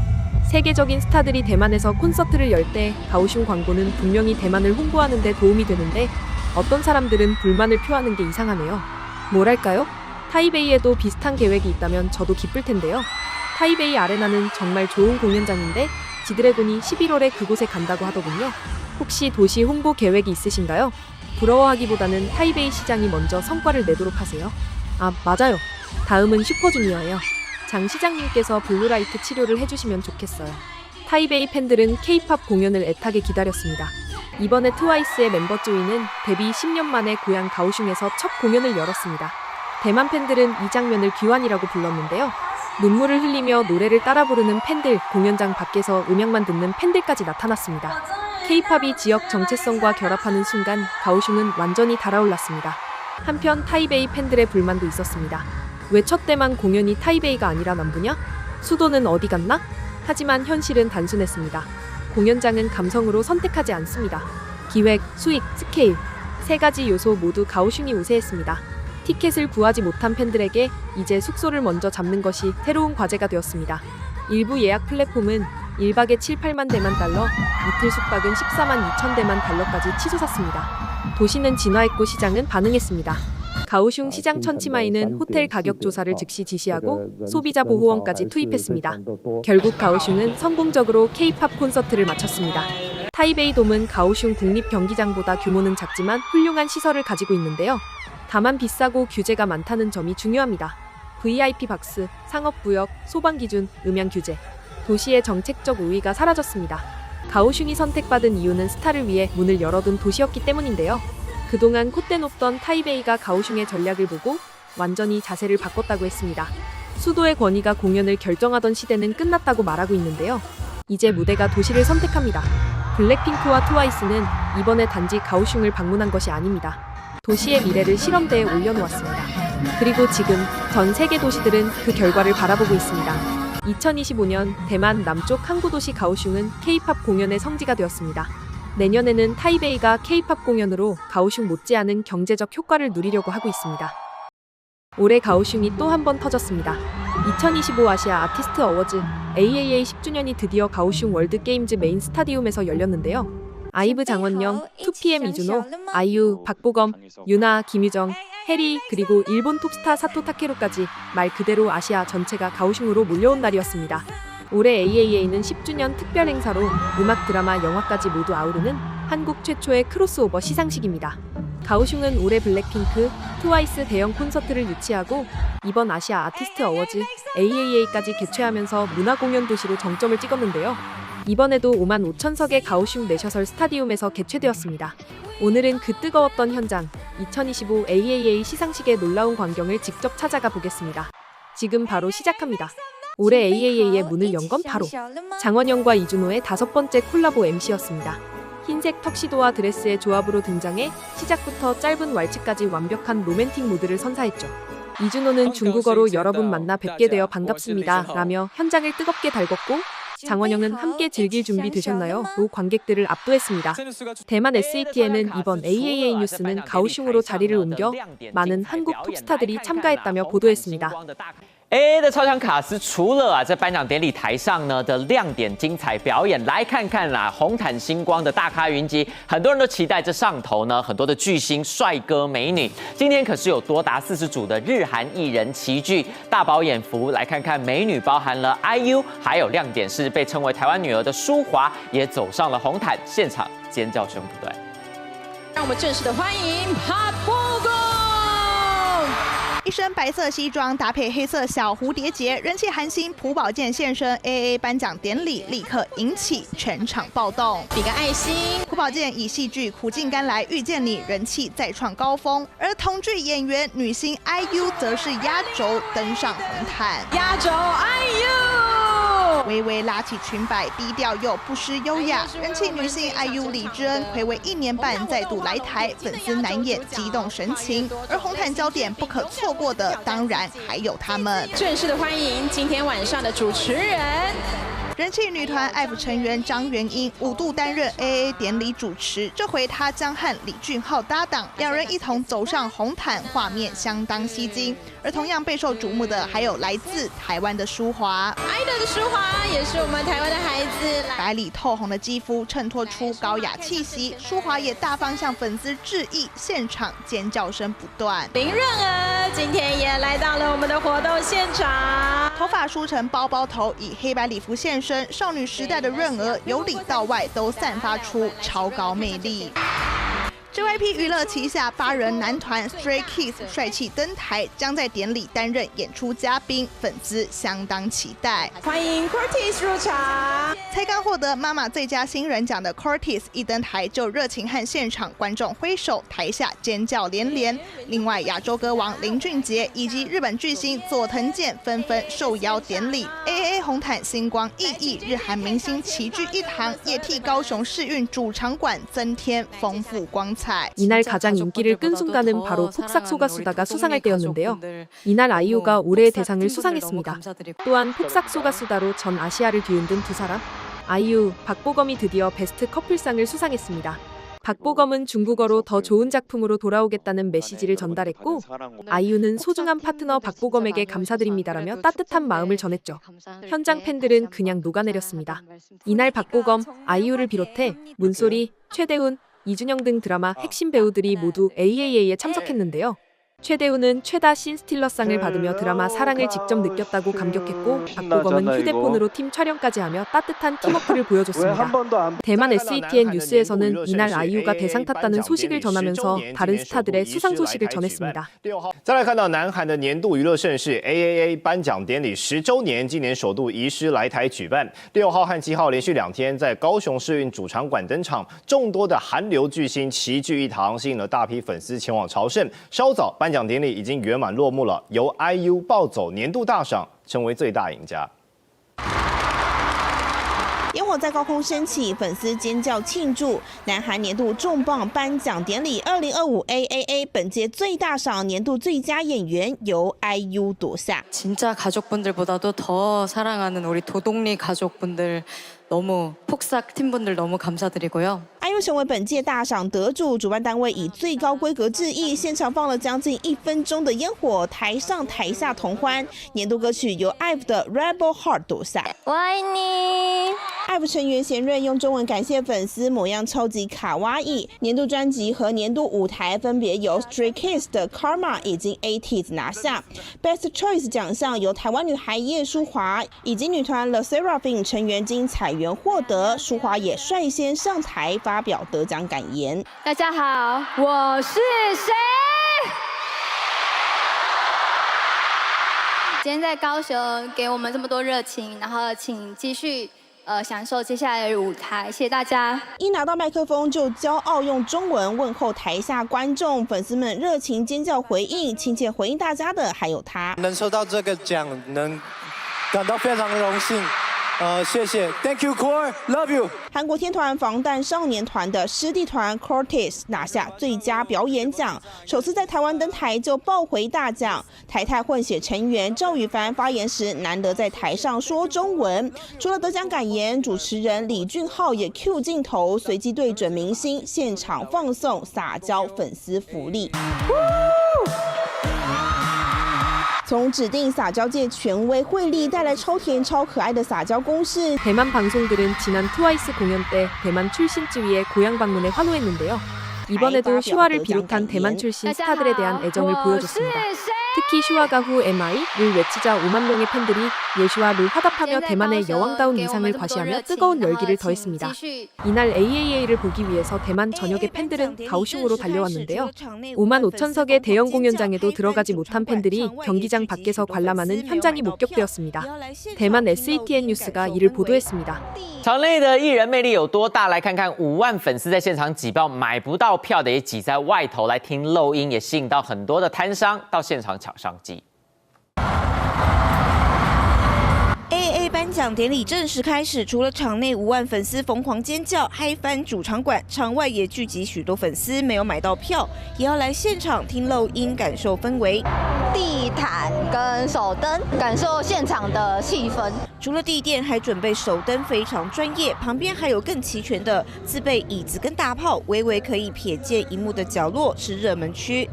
세계적인 스타들이 대만에서 콘서트를 열 때 가오슝 광고는 분명히 대만을 홍보하는 데 도움이 되는데 어떤 사람들은 불만을 표하는 게 이상하네요. 뭐랄까요? 타이베이에도 비슷한 계획이 있다면 저도 기쁠 텐데요. 타이베이 아레나는 정말 좋은 공연장인데 지드래곤이 11월에 그곳에 간다고 하더군요. 혹시 도시 홍보 계획이 있으신가요? 부러워하기보다는 타이베이 시장이 먼저 성과를 내도록 하세요. 아, 맞아요. 다음은 슈퍼주니어예요. 장 시장님께서 블루라이트 치료를 해주시면 좋겠어요. 타이베이 팬들은 K-팝 공연을 애타게 기다렸습니다. 이번에 트와이스의 멤버 쯔위는 데뷔 10년 만에 고향 가오슝에서 첫 공연을 열었습니다. 대만 팬들은 이 장면을 귀환이라고 불렀는데요. 눈물을 흘리며 노래를 따라 부르는 팬들, 공연장 밖에서 음향만 듣는 팬들까지 나타났습니다. K-팝이 지역 정체성과 결합하는 순간 가오슝은 완전히 달아올랐습니다. 한편 타이베이 팬들의 불만도 있었습니다. 왜 첫 때만 공연이 타이베이가 아니라 남부냐? 수도는 어디 갔나? 하지만 현실은 단순했습니다. 공연장은 감성으로 선택하지 않습니다. 기획, 수익, 스케일, 3가지 요소 모두 가오슝이 우세했습니다. 티켓을 구하지 못한 팬들에게 이제 숙소를 먼저 잡는 것이 새로운 과제가 되었습니다. 일부 예약 플랫폼은 1박에 7~8만 대만 달러, 이틀 숙박은 14만 2천 대만 달러까지 치솟았습니다. 도시는 진화했고 시장은 반응했습니다. 가오슝 시장 천치마이는 호텔 가격 조사를 즉시 지시하고 소비자 보호원까지 투입했습니다. 결국 가오슝은 성공적으로 K-팝 콘서트를 마쳤습니다. 타이베이 돔은 가오슝 국립경기장보다 규모는 작지만 훌륭한 시설을 가지고 있는데요. 다만 비싸고 규제가 많다는 점이 중요합니다. VIP 박스, 상업구역, 소방기준, 음향 규제. 도시의 정책적 우위가 사라졌습니다. 가오슝이 선택받은 이유는 스타를 위해 문을 열어둔 도시였기 때문인데요. 그동안 콧대 높던 타이베이가 가오슝의 전략을 보고 완전히 자세를 바꿨다고 했습니다. 수도의 권위가 공연을 결정하던 시대는 끝났다고 말하고 있는데요. 이제 무대가 도시를 선택합니다. 블랙핑크와 트와이스는 이번에 단지 가오슝을 방문한 것이 아닙니다. 도시의 미래를 실험대에 올려놓았습니다. 그리고 지금 전 세계 도시들은 그 결과를 바라보고 있습니다. 2025년 대만 남쪽 항구도시 가오슝은 K-팝 공연의 성지가 되었습니다. 내년에는 타이베이가 K-팝 공연으로 가오슝 못지않은 경제적 효과를 누리려고 하고 있습니다. 올해 가오슝이 또 한 번 터졌습니다. 2025 아시아 아티스트 어워즈 AAA 10주년이 드디어 가오슝 월드게임즈 메인 스타디움에서 열렸는데요. 아이브 장원영, 2PM 이준호, 아이유, 박보검, 유나, 김유정, 해리, 그리고 일본 톱스타 사토 타케루까지 말 그대로 아시아 전체가 가오슝으로 몰려온 날이었습니다. 올해 AAA는 10주년 특별 행사로 음악, 드라마, 영화까지 모두 아우르는 한국 최초의 크로스오버 시상식입니다. 가오슝은 올해 블랙핑크, 트와이스 대형 콘서트를 유치하고 이번 아시아 아티스트 어워즈 AAA까지 개최하면서 문화공연 도시로 정점을 찍었는데요. 이번에도 5만 5천석의 가오슝 내셔설 스타디움에서 개최되었습니다. 오늘은 그 뜨거웠던 현장, 2025 AAA 시상식의 놀라운 광경을 직접 찾아가 보겠습니다. 지금 바로 시작합니다. 올해 AAA의 문을 연 건 바로 장원영과 이준호의 5번째 콜라보 MC였습니다. 흰색 턱시도와 드레스의 조합으로 등장해 시작부터 짧은 왈츠까지 완벽한 로맨틱 무드를 선사했죠. 이준호는 중국어로 여러분 만나 뵙게 되어 반갑습니다 라며 현장을 뜨겁게 달궜고, 장원영은 함께 즐길 준비 되셨나요? 로 관객들을 압도했습니다. 대만 SET에는 이번 AAA 뉴스는 가오슝으로 자리를 옮겨 많은 한국 톱스타들이 참가했다며 보도했습니다. AAA 的超强卡司除了在颁奖典礼台上呢的亮点精彩表演，来看看红毯星光的大咖云集，很多人都期待这上头呢很多的巨星、帅哥、美女。今天可是有多达40组的日韩艺人齐聚，大饱眼福。来看看美女包含了 IU， 还有亮点是被称为台湾女儿的舒华也走上了红毯，现场尖叫声不断。让我们正式的欢迎朴宝公。一身白色西装搭配黑色小蝴蝶结，人气韩星朴宝剑现身 AAA 颁奖典礼，立刻引起全场暴动。比个爱心，朴宝剑以戏剧《苦尽甘来遇见你》人气再创高峰，而同剧演员女星 IU 则是压轴登上红毯。压轴 IU， 微微拉起裙摆，低调又不失优雅。人气女星 IU 李智恩睽违1年半再度来台，粉丝难掩激动神情。而红毯焦点不可错过的，当然还有他们。正式的欢迎今天晚上的主持人。人气女团 IVE 成员张元英5度担任 AAA 典礼主持，这回她将和李俊浩搭档，两人一同走上红毯，画面相当吸睛。而同样备受瞩目的还有来自台湾的舒华，爱的舒华也是我们台湾的孩子，白里透红的肌肤衬托出高雅气息，舒华也大方向粉丝致意，现场尖叫声不断。林润儿今天也来到了我们的活动现场，头发梳成包包头，以黑白礼服现身。少女时代的润儿由里到外都散发出超高魅力。JYP 娱乐旗下8人男团 Stray Kids 帅气登台，将在典礼担任演出嘉宾，粉丝相当期待。欢迎 Curtis 入场。才刚获得妈妈最佳新人奖的 Curtis 一登台就热情和现场观众挥手，台下尖叫连连。另外，亚洲歌王林俊杰以及日本巨星佐藤健纷纷受邀典礼。AAA 红毯星光熠熠，日韩明星齐聚一堂，也替高雄世运主场馆增添丰富光彩。 이날 가장 인기를 끈 순간은 바로 폭삭 소가수다가 수상할 때였는데요. 이날 아이유가 올해의 대상을 수상했습니다. 또한 폭삭 소가수다로 전 아시아를 뒤흔든 두 사람, 아이유, 박보검이 드디어 베스트 커플상을 수상했습니다. 박보검은 중국어로 더 좋은 작품으로 돌아오겠다는 메시지를 전달했고, 아이유는 소중한 파트너 박보검에게 감사드립니다라며 따뜻한 마음을 전했죠. 현장 팬들은 그냥 녹아내렸습니다. 이날 박보검, 아이유를 비롯해 문소리, 최대훈, 이준영 등 드라마 핵심 배우들이 모두 AAA에 참석했는데요. 최대훈은 최다 씬스틸러상을 받으며 드라마 사랑을 직접 느꼈다고 감격했고, 박보검은 휴대폰으로 팀 촬영까지 하며 따뜻한 팀워크를 보여줬습니다. 대만 SETN 뉴스에서는 이날 아이유가 대상 탔다는 소식을 전하면서 다른 스타들의 수상 소식을 전했습니다. 再来看到南韩的年度娱乐盛事 AAA 颁奖典礼10周年，今年首度移师来台举办。6号和7号连续2天在高雄世运主场馆登场，众多的韩流巨星齐聚一堂，吸引了大批粉丝前往朝圣。稍早颁奖典礼已经圆满落幕了，由 IU 抱走年度大赏，成为最大赢家。烟火在高空升起，粉丝尖叫庆祝。南韩年度重磅颁奖典礼2025 AAA 本届最大赏年度最佳演员由 IU 夺下。 진짜 가족분들보다도 더 사랑하는 우리 도동리 가족분들 너무 폭삭 팀분들 너무 감사드리고요. IU 为成为本届大赏得主，主办单位以最高规格致意，现场放了将近1分钟的烟火，台上台下同欢。年度歌曲由 IVE 的 Rebel Heart 夺下。我爱你。IVE 成员贤瑞用中文感谢粉丝，模样超级卡哇伊。年度专辑和年度舞台分别由 Stray Kids 的 Karma 以及 ATEEZ 拿下。Best Choice 奖项由台湾女孩叶舒华以及女团 LE SSERAFIM 成员金彩媛获得。舒华也率先上台发表得奖感言。大家好，我是谁？今天在高雄给我们这么多热情，然后请继续享受接下来的舞台，谢谢大家。一拿到麦克风就骄傲用中文问候台下观众，粉丝们热情尖叫回应，亲切回应大家的还有他。能收到这个奖，能感到非常的荣幸。谢谢 ，Thank you Core, love you。韩国天团防弹少年团的师弟团 Cortez 拿下最佳表演奖，首次在台湾登台就抱回大奖。台泰混血成员赵宇凡发言时难得在台上说中文，除了得奖感言，主持人李俊浩也 Q 镜头，随机对准明星，现场放送撒娇粉丝福利。从指定撒娇界权威惠利带来超甜超可爱的撒娇公式。 대만 방송들은 지난 트와이스 공연 때 대만 출신 쯔위의 고향 방문에 환호했는데요. 이번에도 슈아를 비롯한 대만 출신 스타들에 대한 애정을 보여줬습니다. 특히 슈아가 후 MI를 외치자 5만 명의 팬들이 예슈와 를 화답하며 대만의 여왕다운 위상을 과시하며 뜨거운 열기를 더했습니다. 이날 AAA를 보기 위해서 대만 전역의 팬들은 가오슝으로 달려왔는데요. 5만 5천석의 대형 공연장에도 들어가지 못한 팬들이 경기장 밖에서 관람하는 현장이 목격되었습니다. 대만 SATN 뉴스가 이를 보도했습니다. 场内的艺人魅力有多大？来看看5万粉丝在现场挤爆，买不到票的也挤在外头来听漏音，也吸引到很多的摊商到现场抢商机。AAA 颁奖典礼正式开始，除了场内5万粉丝疯狂尖叫，嗨翻主场馆，场外也聚集许多粉丝，没有买到票，也要来现场听漏音，感受氛围。地毯跟手灯，感受现场的气氛。除了地垫，还准备手灯，非常专业。旁边还有更齐全的自备椅子跟大炮，微微可以瞥见荧幕的角落是热门区。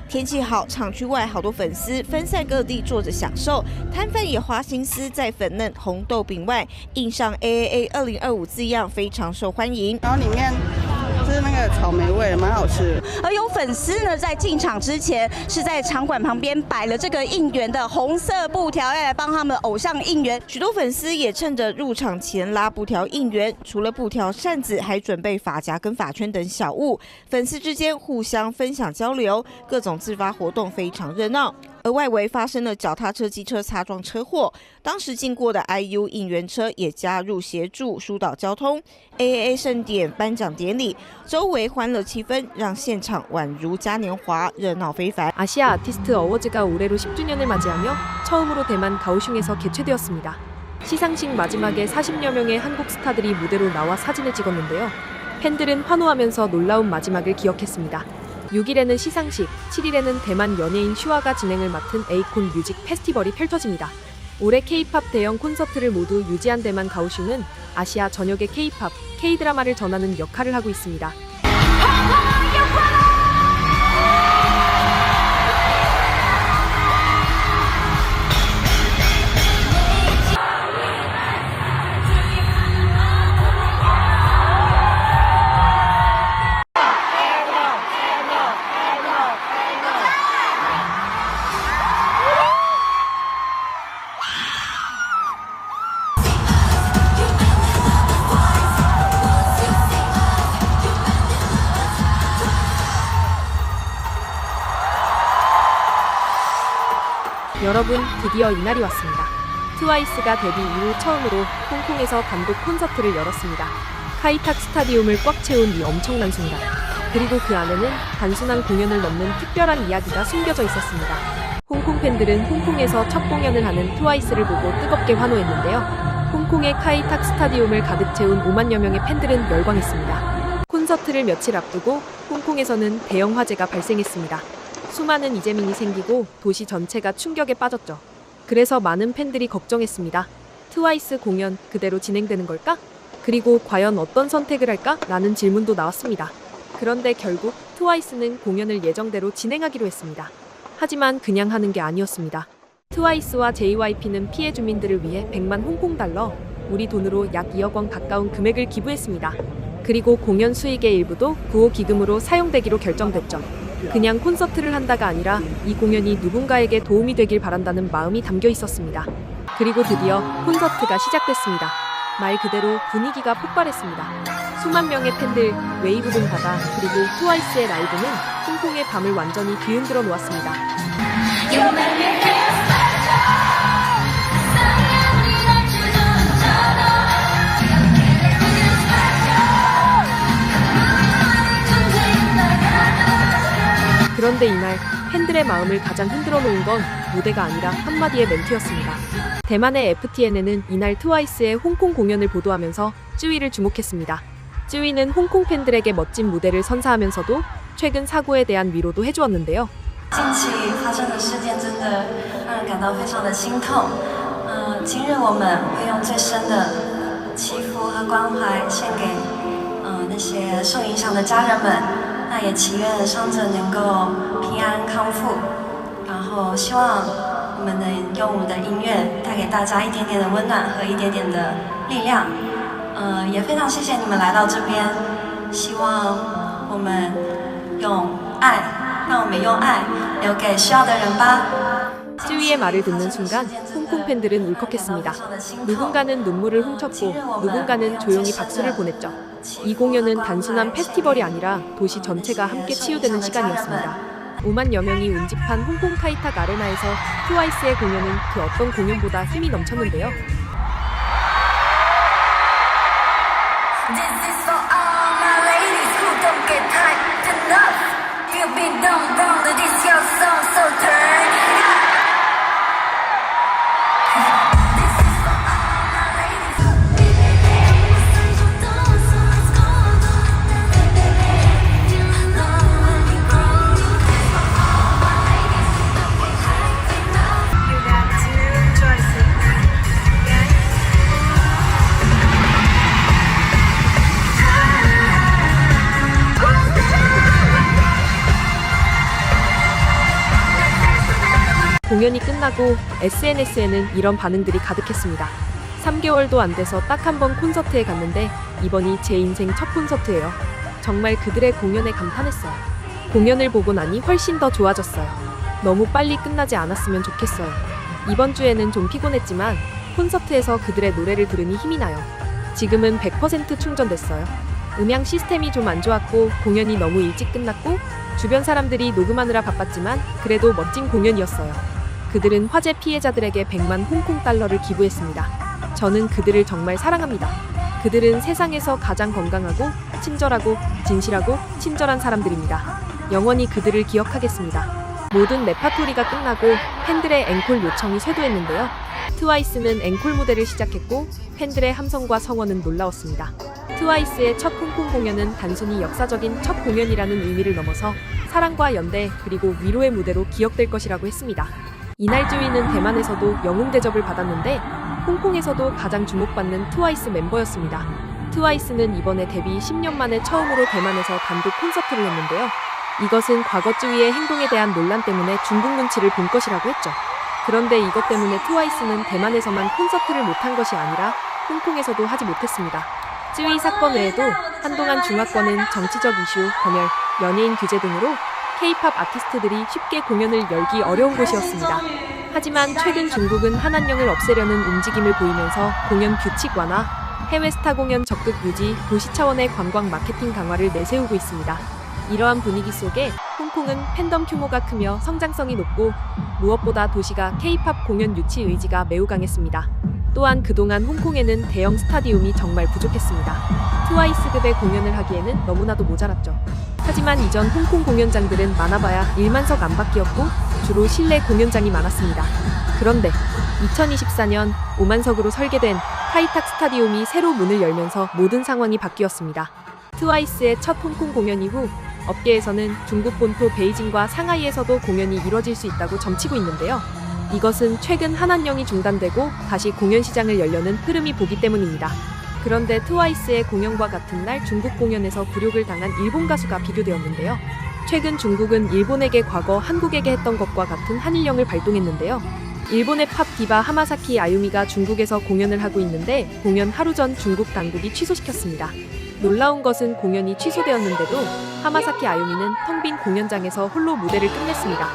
天气好，场区外好多粉丝分散各地坐着享受，摊贩也花心思在粉嫩红豆饼外印上 AAA 2025字样，非常受欢迎。然后里面是那个草莓味，蛮好吃的。而有粉丝呢，在进场之前是在场馆旁边摆了这个应援的红色布条，要来帮他们的偶像应援。许多粉丝也趁着入场前拉布条应援，除了布条、扇子，还准备发夹跟发圈等小物，粉丝之间互相分享交流，各种自发活动非常热闹。而外围发生了脚踏车、机车擦撞车祸，当时经过的 IU 应援车也加入协助疏导交通。AAA 盛典颁奖典礼，周围欢乐气氛，让现场宛如嘉年华，热闹非凡。 아시아 아티스트 어워즈가 올해로 10주년을 맞이하며 처음으로 대만 가오슝에서 개최되었습니다. 시상식 마지막에 40여 명의 한국 스타들이 무대로 나와 사진을 찍었는데요. 팬들은 환호하면서 놀라운 마지막을 기억했습니다. 6일에는 시상식, 7일에는 대만 연예인 슈아가 진행을 맡은 에이콘 뮤직 페스티벌이 펼쳐집니다. 올해 K-팝 대형 콘서트를 모두 유지한 대만 가오슝은 아시아 전역의 K-팝, K-드라마를 전하는 역할을 하고 있습니다. 여러분, 드디어 이날이 왔습니다. 트와이스가 데뷔 이후 처음으로 홍콩에서 단독 콘서트를 열었습니다. 카이탁 스타디움을 꽉 채운 이 엄청난 순간. 그리고 그 안에는 단순한 공연을 넘는 특별한 이야기가 숨겨져 있었습니다. 홍콩 팬들은 홍콩에서 첫 공연을 하는 트와이스를 보고 뜨겁게 환호했는데요. 홍콩의 카이탁 스타디움을 가득 채운 5만여 명의 팬들은 열광했습니다. 콘서트를 며칠 앞두고 홍콩에서는 대형 화재가 발생했습니다. 수많은 이재민이 생기고 도시 전체가 충격에 빠졌죠. 그래서 많은 팬들이 걱정했습니다. 트와이스 공연 그대로 진행되는 걸까? 그리고 과연 어떤 선택을 할까? 라는 질문도 나왔습니다. 그런데 결국 트와이스는 공연을 예정대로 진행하기로 했습니다. 하지만 그냥 하는 게 아니었습니다. 트와이스와 JYP는 피해 주민들을 위해 100만 홍콩 달러, 우리 돈으로 약 2억 원 가까운 금액을 기부했습니다. 그리고 공연 수익의 일부도 구호 기금으로 사용되기로 결정됐죠. 그냥 콘서트를 한다가 아니라 이 공연이 누군가에게 도움이 되길 바란다는 마음이 담겨 있었습니다. 그리고 드디어 콘서트가 시작됐습니다. 말 그대로 분위기가 폭발했습니다. 수만 명의 팬들, 웨이브봉 바다, 그리고 트와이스의 라이브는 홍콩의 밤을 완전히 뒤흔들어 놓았습니다. 그런데 이날 팬들의 마음을 가장 흔들어 놓은 건 무대가 아니라 한마디의 멘트였습니다. 대만의 FTNN은 이날 트와이스의 홍콩 공연을 보도하면서 쯔위를 주목했습니다. 쯔위는 홍콩 팬들에게 멋진 무대를 선사하면서도 최근 사고에 대한 위로도 해주었는데요. 近期发生的事件真的让人感到非常的心痛。今日我们会用最深的祈福和关怀献给那些受影响的家人们。那也祈愿伤者能够平安康复。然后希望我们能用我们的音乐带给大家一点点的温暖和一点点的力量。也非常谢谢你们来到这边。希望我们用爱。 让我们用爱留给需要的人吧。 쯔위의 말을 듣는 순간 홍콩 팬들은 울컥했습니다. 누군가는 눈물을 훔쳤고 누군가는 조용히 박수를 보냈죠. 이 공연은 단순한 페스티벌이 아니라 도시 전체가 함께 치유되는 시간이었습니다. 5만여 명이 운집한 홍콩 카이탁 아레나에서 트와이스의 공연은 그 어떤 공연보다 힘이 넘쳤는데요. 공연이 끝나고 SNS에는 이런 반응들이 가득했습니다. 3개월도 안 돼서 딱 한 번 콘서트에 갔는데 이번이 제 인생 첫 콘서트예요. 정말 그들의 공연에 감탄했어요. 공연을 보고 나니 훨씬 더 좋아졌어요. 너무 빨리 끝나지 않았으면 좋겠어요. 이번 주에는 좀 피곤했지만 콘서트에서 그들의 노래를 들으니 힘이 나요. 지금은 100% 충전됐어요. 음향 시스템이 좀 안 좋았고 공연이 너무 일찍 끝났고 주변 사람들이 녹음하느라 바빴지만 그래도 멋진 공연이었어요. 그들은 화재 피해자들에게 100만 홍콩 달러를 기부했습니다. 저는 그들을 정말 사랑합니다. 그들은 세상에서 가장 건강하고 친절하고 진실하고 친절한 사람들입니다. 영원히 그들을 기억하겠습니다. 모든 레파토리가 끝나고 팬들의 앵콜 요청이 쇄도했는데요. 트와이스는 앵콜 무대를 시작했고 팬들의 함성과 성원은 놀라웠습니다. 트와이스의 첫 홍콩 공연은 단순히 역사적인 첫 공연이라는 의미를 넘어서 사랑과 연대 그리고 위로의 무대로 기억될 것이라고 했습니다. 이날 쯔위는 대만에서도 영웅 대접을 받았는데 홍콩에서도 가장 주목받는 트와이스 멤버였습니다. 트와이스는 이번에 데뷔 10년 만에 처음으로 대만에서 단독 콘서트를 했는데요. 이것은 과거 쯔위의 행동에 대한 논란 때문에 중국 눈치를 본 것이라고 했죠. 그런데 이것 때문에 트와이스는 대만에서만 콘서트를 못한 것이 아니라 홍콩에서도 하지 못했습니다. 쯔위 사건 외에도 한동안 중화권은 정치적 이슈, 검열, 연예인 규제 등으로 K-팝 아티스트들이 쉽게 공연을 열기 어려운 곳이었습니다. 하지만 최근 중국은 한한령을 없애려는 움직임을 보이면서 공연 규칙 완화, 해외 스타 공연 적극 유지, 도시 차원의 관광 마케팅 강화를 내세우고 있습니다. 이러한 분위기 속에 홍콩은 팬덤 규모가 크며 성장성이 높고 무엇보다 도시가 K-팝 공연 유치 의지가 매우 강했습니다. 또한 그동안 홍콩에는 대형 스타디움이 정말 부족했습니다. 트와이스급의 공연을 하기에는 너무나도 모자랐죠. 하지만 이전 홍콩 공연장들은 많아봐야 1만석 안팎이었고 주로 실내 공연장이 많았습니다. 그런데 2024년 5만석으로 설계된 카이탁 스타디움이 새로 문을 열면서 모든 상황이 바뀌었습니다. 트와이스의 첫 홍콩 공연 이후 업계에서는 중국 본토 베이징과 상하이에서도 공연이 이뤄질 수 있다고 점치고 있는데요. 이것은 최근 한한령이 중단되고 다시 공연 시장을 열려는 흐름이 보기 때문입니다. 그런데 트와이스의 공연과 같은 날 중국 공연에서 굴욕을 당한 일본 가수가 비교되었는데요. 최근 중국은 일본에게 과거 한국에게 했던 것과 같은 한일령을 발동했는데요. 일본의 팝 디바 하마사키 아유미가 중국에서 공연을 하고 있는데 공연 하루 전 중국 당국이 취소시켰습니다. 놀라운 것은 공연이 취소되었는데도 하마사키 아유미는 텅 빈 공연장에서 홀로 무대를 끝냈습니다.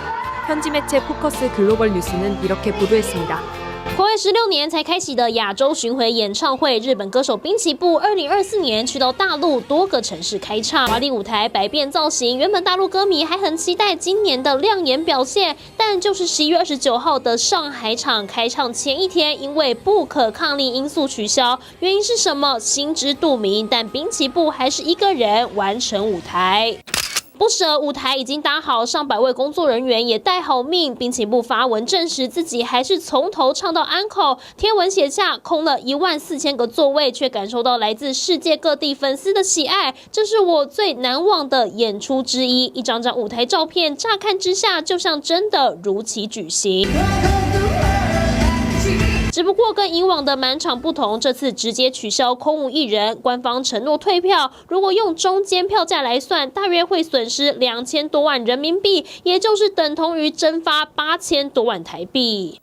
현지 매체 포커스 글로벌 뉴스는 이렇게 보도했습니다.暌违16年才开启的亚洲巡回演唱会，日本歌手滨崎步2024年去到大陆多个城市开唱，华丽舞台、百变造型，原本大陆歌迷还很期待今年的亮眼表现，但就是11月29号的上海场开唱前一天，因为不可抗力因素取消，原因是什么？心知肚明，但滨崎步还是一个人完成舞台。不舍舞台已经搭好，上百位工作人员也带好命。滨崎步发文证实自己还是从头唱到安口，贴文写下空了14000个座位，却感受到来自世界各地粉丝的喜爱，这是我最难忘的演出之一。一张张舞台照片，乍看之下就像真的如期举行。只不过跟以往的满场不同，这次直接取消空无一人，官方承诺退票。如果用中间票价来算，大约会损失2000多万人民币，也就是等同于蒸发8000多万台币。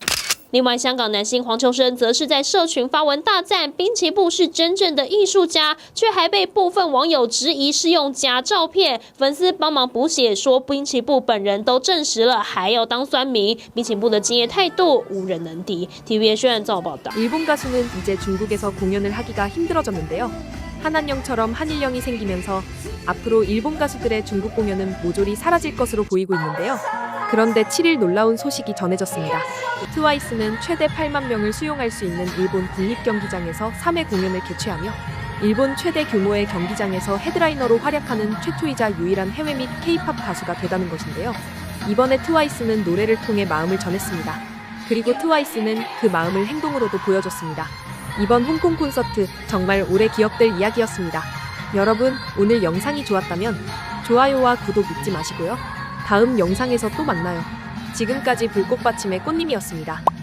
另外，香港男星黄秋生则是在社群发文大赞滨崎步是真正的艺术家，却还被部分网友质疑是用假照片。粉丝帮忙补写说，滨崎步本人都证实了，还要当酸民。滨崎步的敬业态度无人能敌。TV의 최현정报道。 일본 가수는 이제 중국에서 공연을 하기가 힘들어졌는데요. 한한령처럼 한일령이 생기면서 앞으로 일본 가수들의 중국 공연은 모조리 사라질 것으로 보이고 있는데요. 그런데 7일 놀라운 소식이 전해졌습니다. 트와이스는 최대 8만 명을 수용할 수 있는 일본 국립경기장에서 3회 공연을 개최하며 일본 최대 규모의 경기장에서 헤드라이너로 활약하는 최초이자 유일한 해외 및 K-팝 가수가 되다는 것인데요. 이번에 트와이스는 노래를 통해 마음을 전했습니다. 그리고 트와이스는 그 마음을 행동으로도 보여줬습니다. 이번 홍콩 콘서트 정말 오래 기억될 이야기였습니다. 여러분, 오늘 영상이 좋았다면 좋아요와 구독 잊지 마시고요. 다음 영상에서 또 만나요. 지금까지 불꽃받침의 꽃님이었습니다.